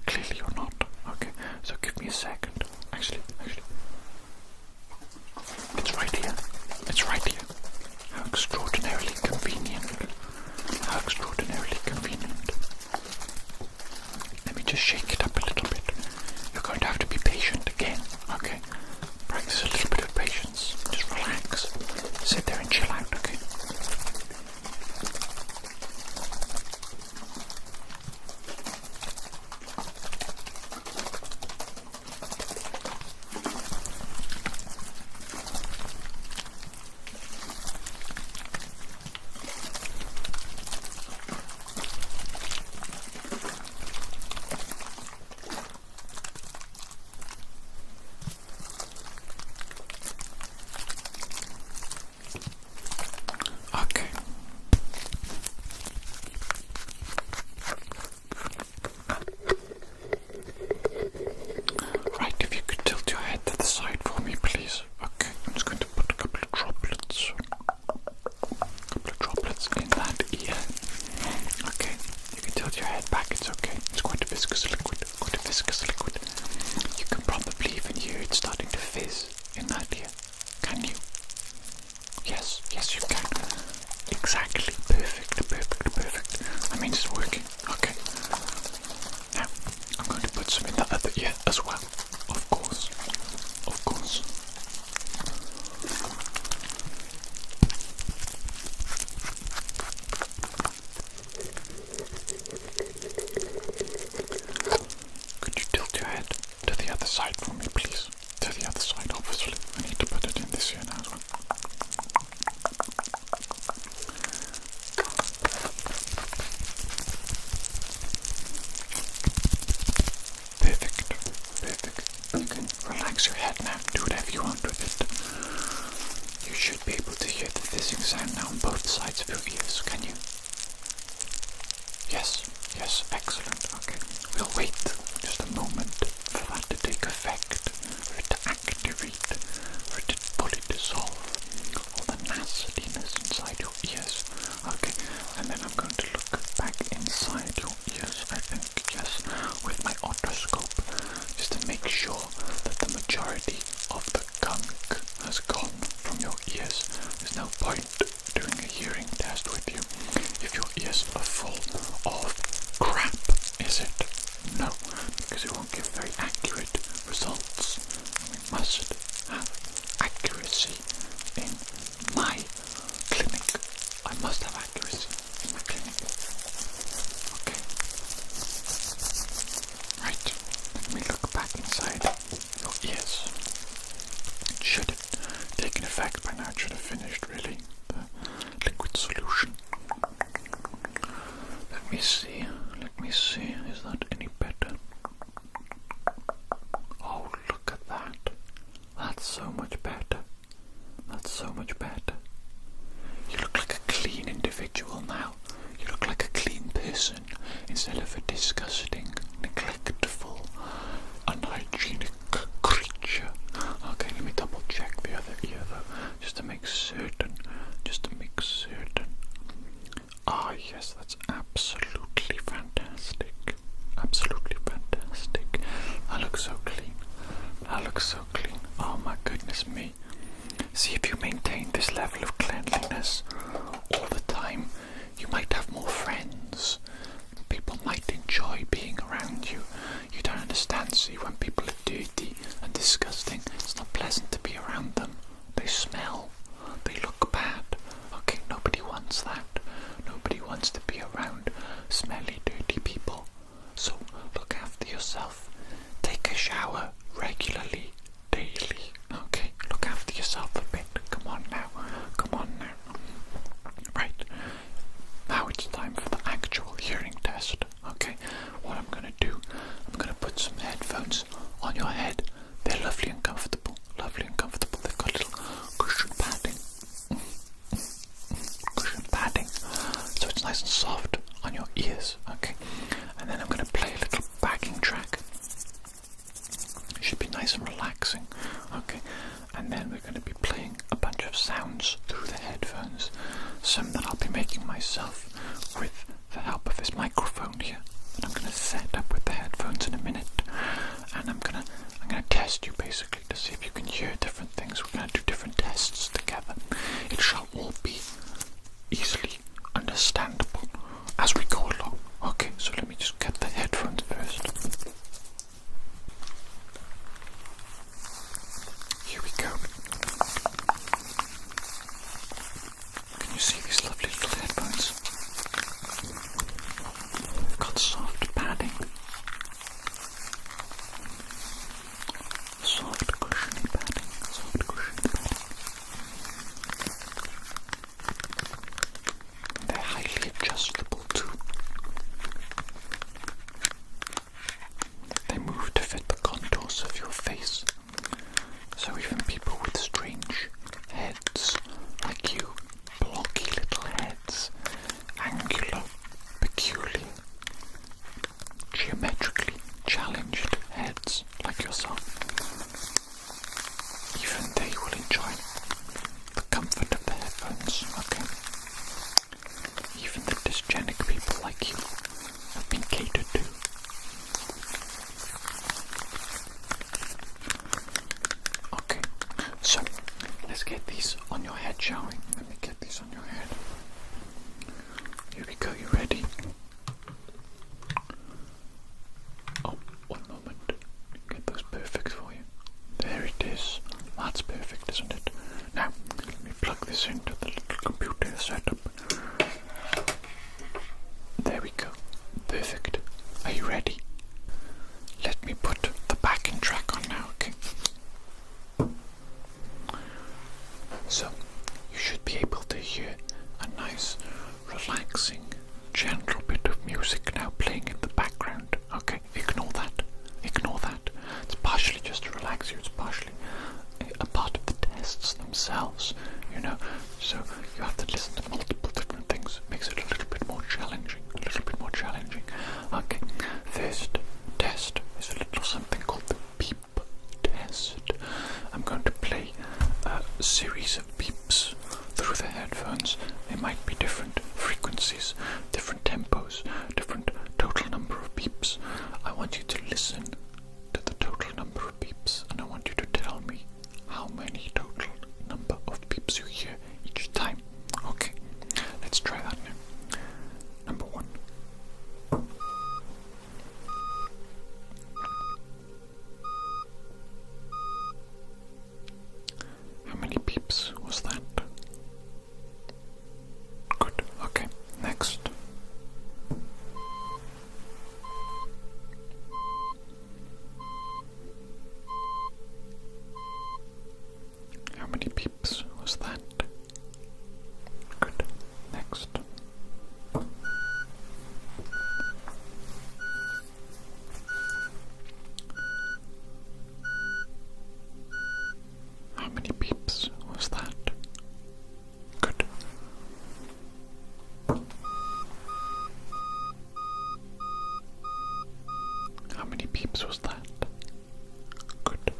A: clearly you're not. Okay, so give me a second. Actually, it's right here. How extraordinarily convenient. Let me just shake it up a little bit. You're going to have to be patient again, okay? Practice a little bit of patience. Just relax. Sit there and chill out, okay? Yes, excellent. Okay, we'll wait just a moment for that to take effect, for it to activate, for it to fully dissolve all the nastiness inside your ears. Okay, and then I'm going to look back inside your ears, I think, yes, with my otoscope, just to make sure that the majority of the gunk has gone from your ears. There's no point doing a hearing test with you if your ears are full of crap, is it? No, because it won't give very accurate results. We must have accuracy in my clinic. I must have accuracy in my clinic. Okay. Right. Let me look back inside your ears. It should have taken effect by now. It should have finished, really. The liquid solution. Let me see. Is that any better? Oh, look at that. That's so much better. You look like a clean individual now. You look like a clean person instead of a disgusting, neglectful, unhygienic creature. Okay, let me double check the other ear though, just to make certain. Ah, yes, that's absolutely fantastic. That looks so clean. Oh my goodness me. See, if you maintain this level of cleanliness all the time, you might have more friends. People might enjoy being around you. You don't understand, see, when people are dirty and disgusting, it's not pleasant to be around them. They smell. They look bad. Okay, nobody wants that. Nobody wants to be around smelly, dirty people. So look after yourself. Take a shower regularly, daily. Okay, look after yourself a bit. Come on now. Right. Now it's time for the actual hearing test. Okay, what I'm going to do, I'm going to put some headphones on your head. They're lovely and comfortable. They've got little cushion padding. So it's nice and soft on your ears. Okay, and then I'm going to play a little backing track. It should be nice and relaxing. Okay, and then we're going to be playing a bunch of sounds through the headphones. Some that I'll be making myself with the help of this microphone here that I'm going to set up with the headphones in a minute. And I'm going to test you basically to see if you can hear different things. We're going to do different tests together. It shall all be easily understandable as we go along. Okay, so let me just get the headphones first. Here we go. Can you see these lovely little headphones? They've got soft padding. Soft cushiony padding. They're highly adjustable too. They move to fit the contours of your face. So even people with strange heads like you, blocky little heads, angular, peculiar, geometrically challenged heads like yourself, even they will enjoy the comfort of the headphones, okay? Even the dysgenic people like you have been catered to. Okay, so let's get these on your head, shall we? Let me get these on your head. Here we go, you ready? Oh, one moment. Get those perfect for you. There it is. That's perfect, isn't it? Now, let me plug this into the little computer setup. There we go. Perfect. Are you ready? Let me put the backing track on now, okay? So, you should be able to hear a nice, relaxing, gentle bit of music now playing in the background. Okay, ignore that. It's partially just to relax you, it's partially a part of the tests themselves, you know. So you have to listen to multiple different things. Makes it a little bit more challenging. beeps. I want you to listen to the total number of beeps, and I want you to tell me how many total number of beeps you hear each time. Okay, let's try that now. Number 1. How many beeps was that? Good, okay, next. How many beeps was that? Good, next. How many beeps was that? Good. How many beeps was that? Good.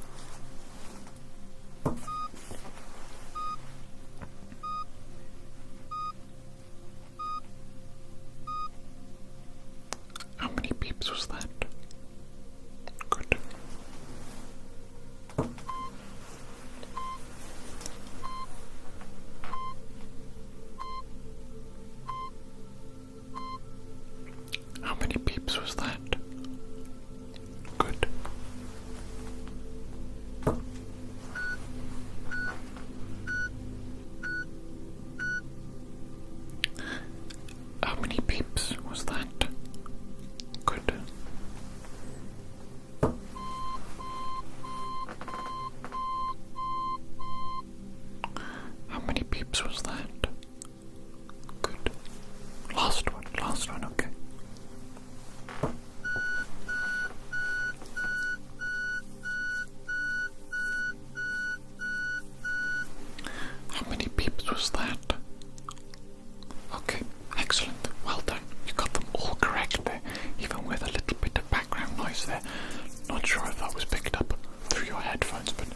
A: How many beeps was that? Good. How many beeps was that? Good. How many beeps was that? Good. How many beeps was that? Good. Last one, okay. How many beeps was that? Okay, excellent. Well done. You got them all correct there, even with a little bit of background noise there. Not sure if that was picked up through your headphones, but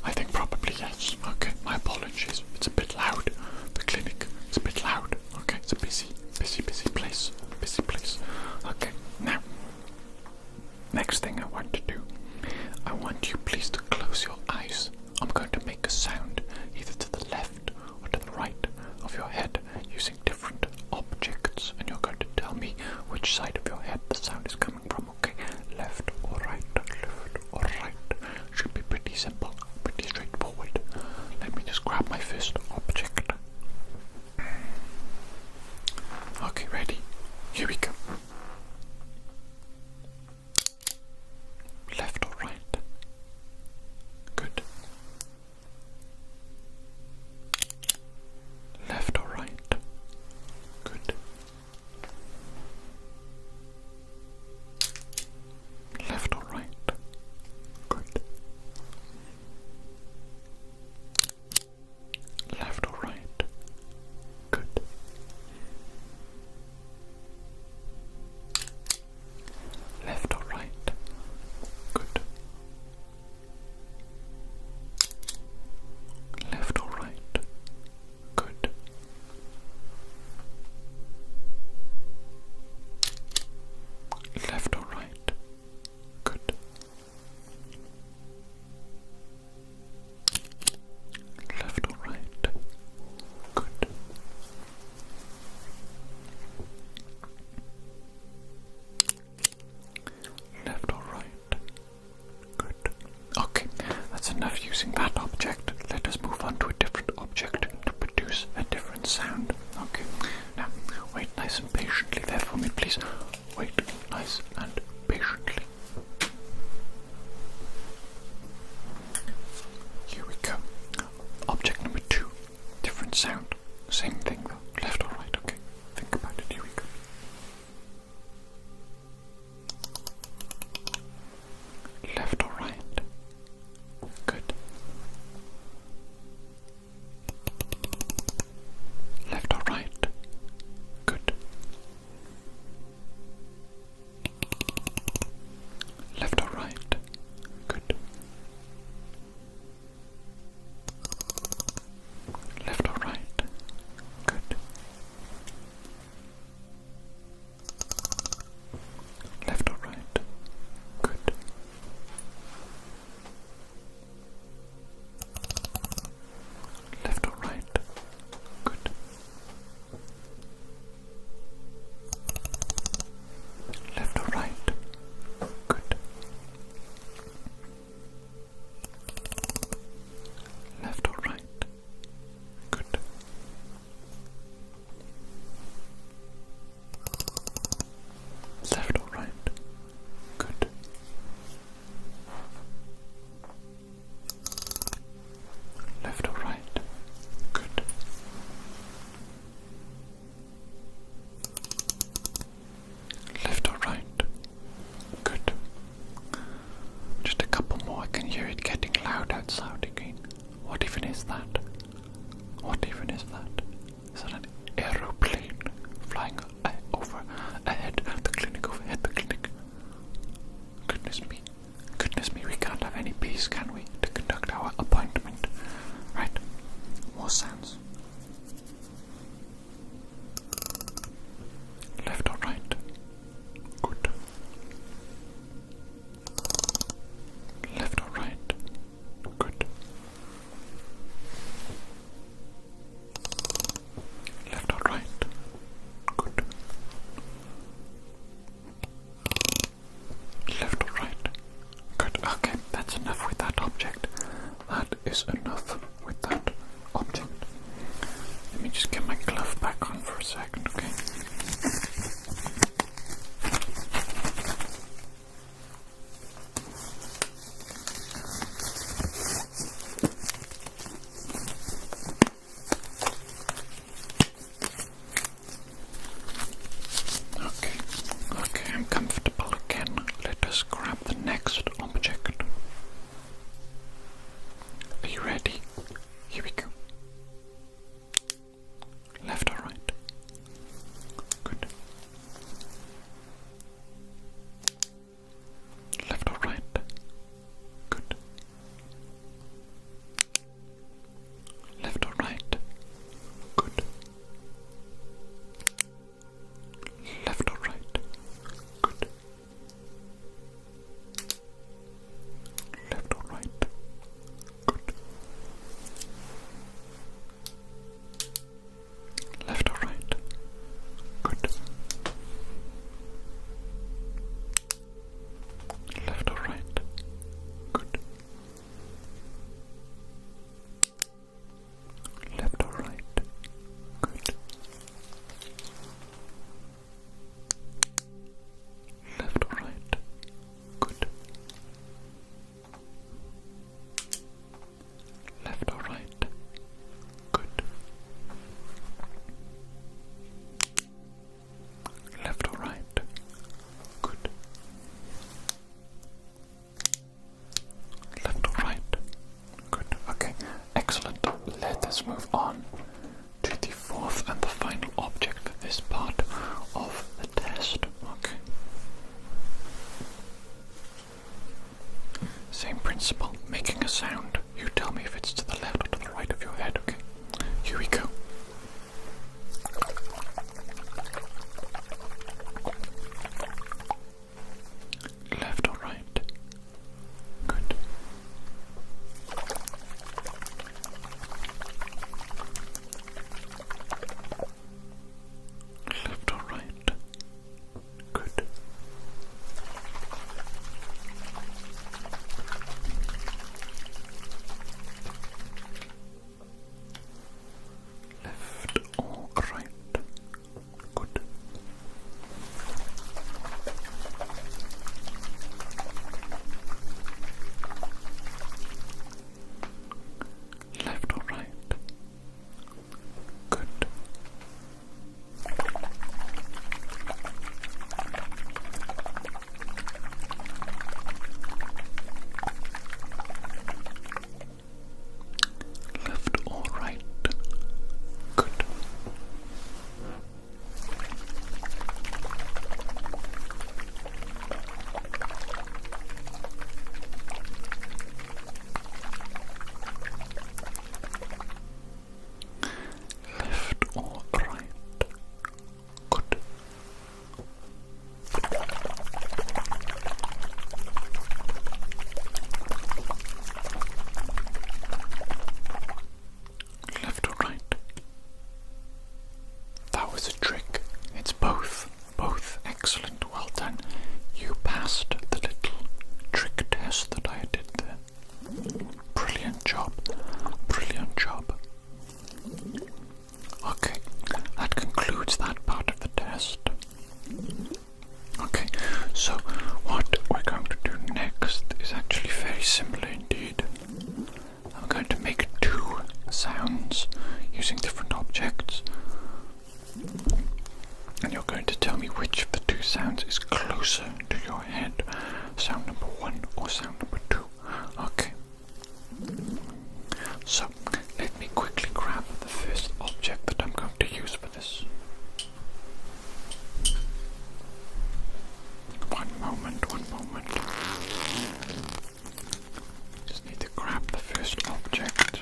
A: I think probably yes. Okay, my apologies. It's a bit loud. The clinic is a bit loud. Okay, it's a busy place. Busy place. Okay, now, next thing I want to do, I want you please to close your eyes. I'm going to make a sound either to the left or to the right of your head using different objects, and you're going to tell me which side of your head the sound is coming from, okay? Left or right, left or right. Should be pretty simple, pretty straightforward. Let me just grab my first object. Okay, ready? Here we go. Left or right? Good. Left or right? Good. is enough with that object. Let me just get my glove back on for a second, okay? Okay, I'm comfortable again. Let us grab the next object. Are you ready? Here we go. Left or right? Good. Left or right? Good. Left or right? Good. Left or right? Good. Left or right? Good. Left or right? Good. Left or right? Good. Left or right? Good. Left or right? Good. Left or right? Good. Left or right? Good. Left or right? Good. Okay, excellent. Let us move on to the fourth and the final object for this part of the test. Okay. Same principle, making a sound. You tell me if it's to the left or to the right of your head, okay? Here we go. Left or right? Good. Left or right? Good. Left or right? Good. Left or right? Good. Left or right? Good. Left or right? Good. Left or right? That was a trick. It's both. Both excellent. Well done. You passed the little trick test that I did there. Brilliant job. Brilliant job. Okay, that concludes that part of the test. Okay, so what we're going to do next is actually very simple indeed. I'm going to make two sounds using different objects, and you're going to tell me which of the two sounds is closer to your head, sound number one or sound number two. Okay, so let me quickly grab the first object that I'm going to use for this. One moment. Just need to grab the first object.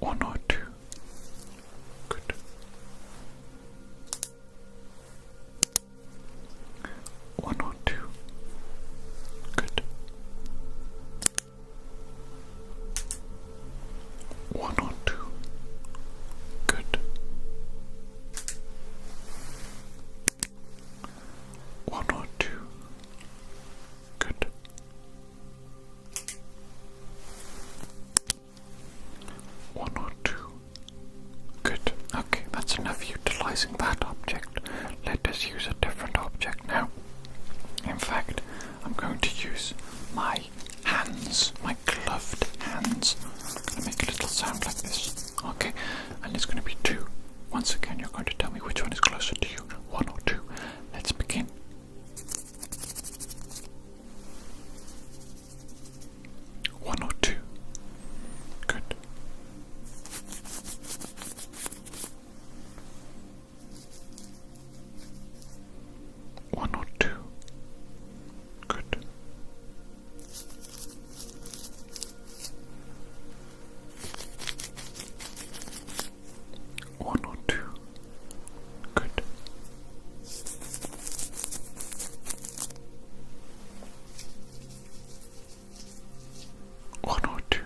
A: One or two. Good. One or two. Good. One or two. Good. One or two. Good. One or two. Good. Okay, that's enough utilizing that object. Let us use a different object now. In fact, I'm going to use my hands, my gloved hands. I'm going to make a little sound like this. Okay, and it's going to be two. Once again, you're going to tell me which one is closer to you, one or two. Let's begin. One or two. Good. One or two. Good. One or two. Good. One or two.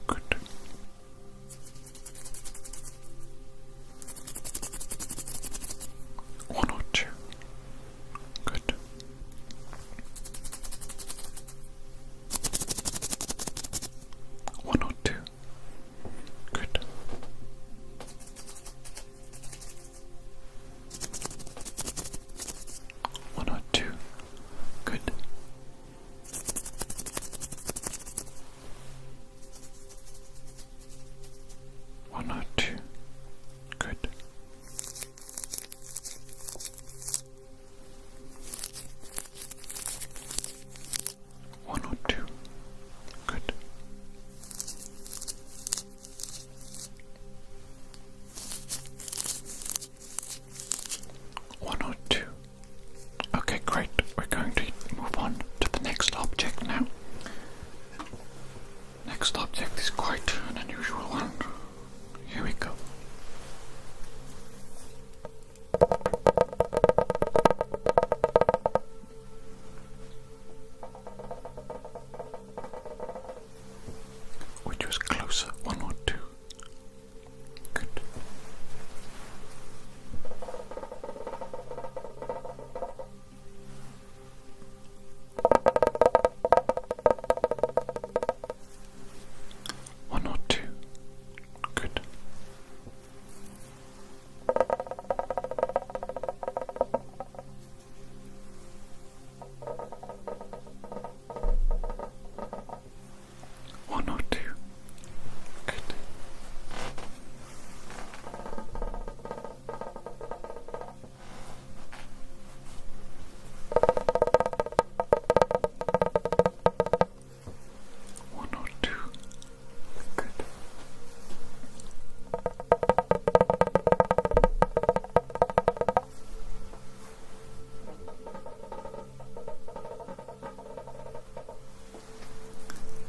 A: Good. One or two. Good. One or two. Good. One or two. Good. One or two. Good. One or two. Good. One or two. Okay, great. We're going to move on to the next object now. Next object is quite an unusual one. Here we go. Which was closer, one or two? Good. One or two. Good. One or two. Good. One or two. Good.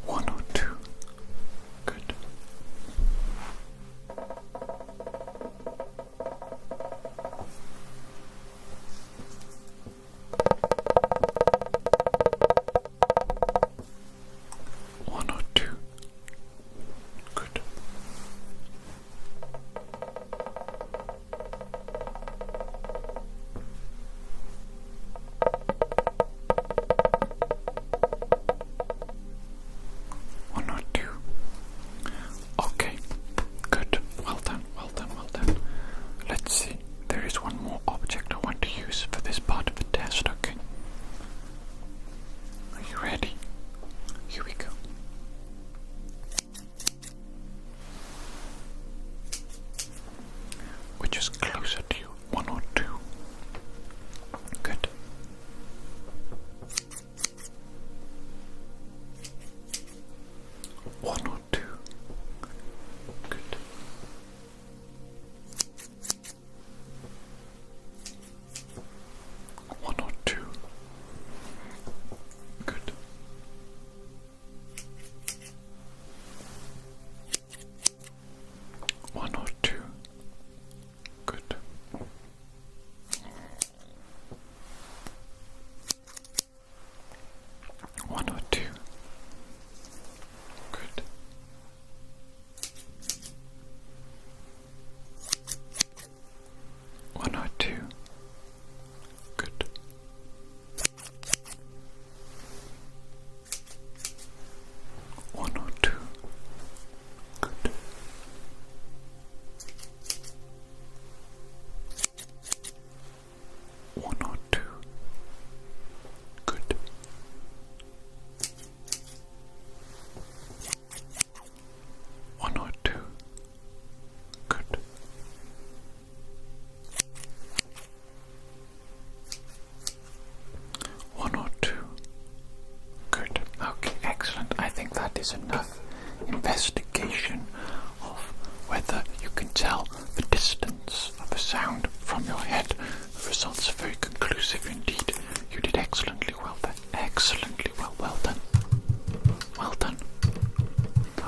A: One or two. Good. One or two. Good. One or two. Okay. Good. Well done, well done, well done. Let's see. There is one more object I want to use for this part of the test, okay? Are you ready? Here we go. Which is closer to you, one or two? Good. One or two. Good. tell the distance of a sound from your head. The results are very conclusive indeed. You did excellently well there. Excellently well. Well done. Well done.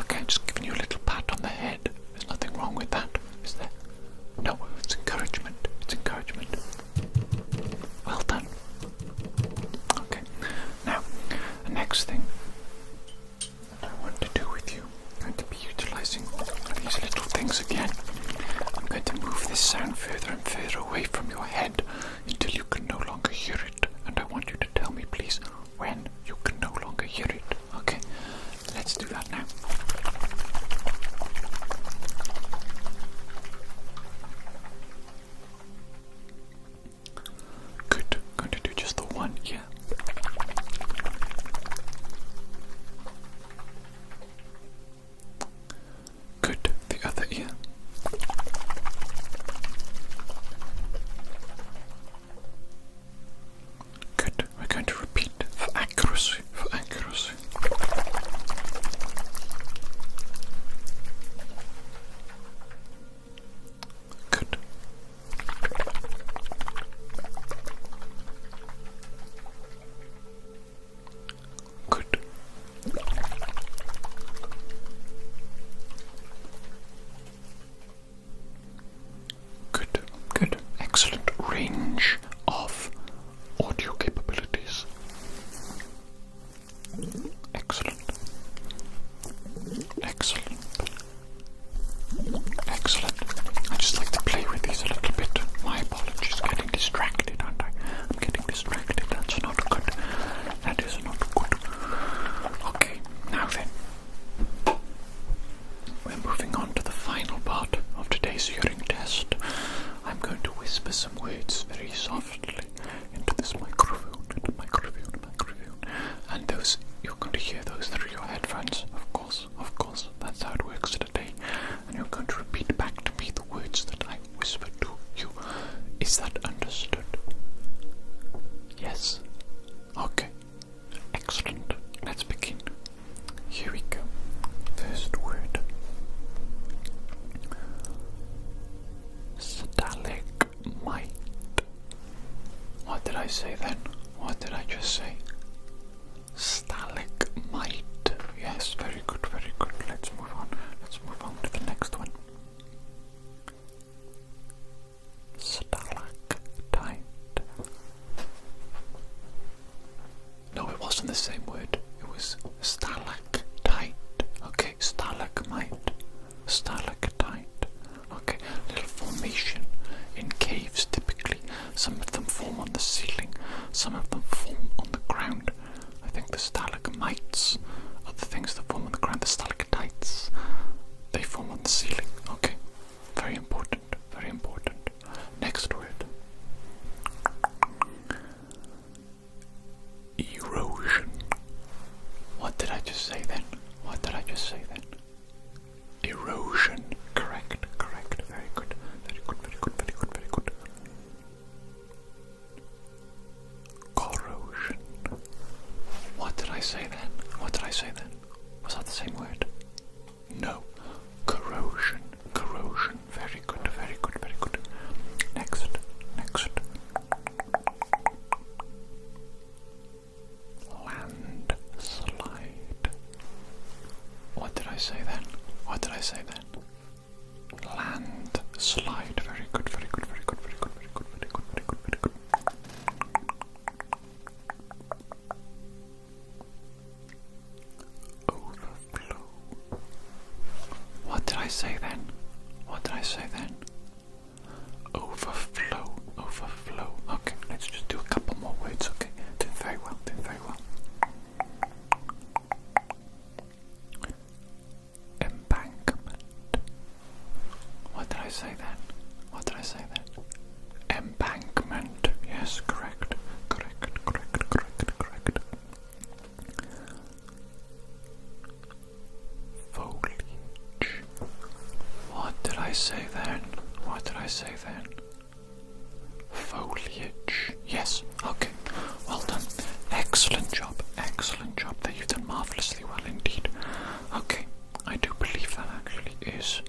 A: Okay, I'm just giving you a little pat on the head. There's nothing wrong with that, is there? No, it's encouragement. It's encouragement. Well done. Okay, now, the next thing that I want to do with you, I'm going to be utilizing these little things again. I'm going to move this sound further and further away from your head until you can no longer hear it. And I want you to tell me, please, when you can no longer hear it. Okay, let's do that now. Good. Going to do just the one ear. Good. The other ear. Good. We're going to repeat for accuracy. For accuracy. Good. Good. Good. Good. Excellent range of audio capabilities. Excellent. Excellent. Excellent. I just like to play with these a little bit. My apologies, getting distracted, aren't I? I'm getting distracted. That's not good. That is not good. Okay, now then. We're moving on to the final part of today's hearing test. I'm going to whisper some words very softly into this microphone, and those, you're going to hear those through your headphones, of course, that's how it works today, and you're going to repeat back to me the words that I whisper to you. Is that understood? Yes? Okay, excellent, let's begin. Here we go. First word. Stalagmite. What did I say then? What did I just say? Stalagmite. Yes, very good, very good. Let's move on. Let's move on to the next one. Stalactite. No, it wasn't the same word. It was stalactite. Okay, stalagmite. Stalactite. Okay, little formation in caves typically. Some of them form on the ceiling, some of them form on the ground. I think the stalagmites are the things that form on the ground. The stalactites, they form on the ceiling. Okay, very important, very important. Next word. Erosion. What did I just say then? What did I just say then? Erosion. Correct, correct. Very good, very good, very good, very good, very good. Corrosion. What did I say then? What did I say then? Was that the same word? No. Corrosion. Corrosion. Very good, very good, very good. Next, next. Landslide. What did I say then? What did I say then? Landslide. Very good, very good, very good, very good, very good, very good, very good, very good. Overflow. What did I say then? What did I say then? Overflow. Overflow. Okay, let's just do a couple more words, okay? Doing very well, doing very well. Embankment. What did I say then? What did I say then? Embankment. Yes, correct. Correct, correct, correct, correct. Foliage. What did I say then? What did I say then? Foliage. Yes, okay. Well done. Excellent job. Excellent job there. You've done marvelously well indeed. Okay, I do believe that actually is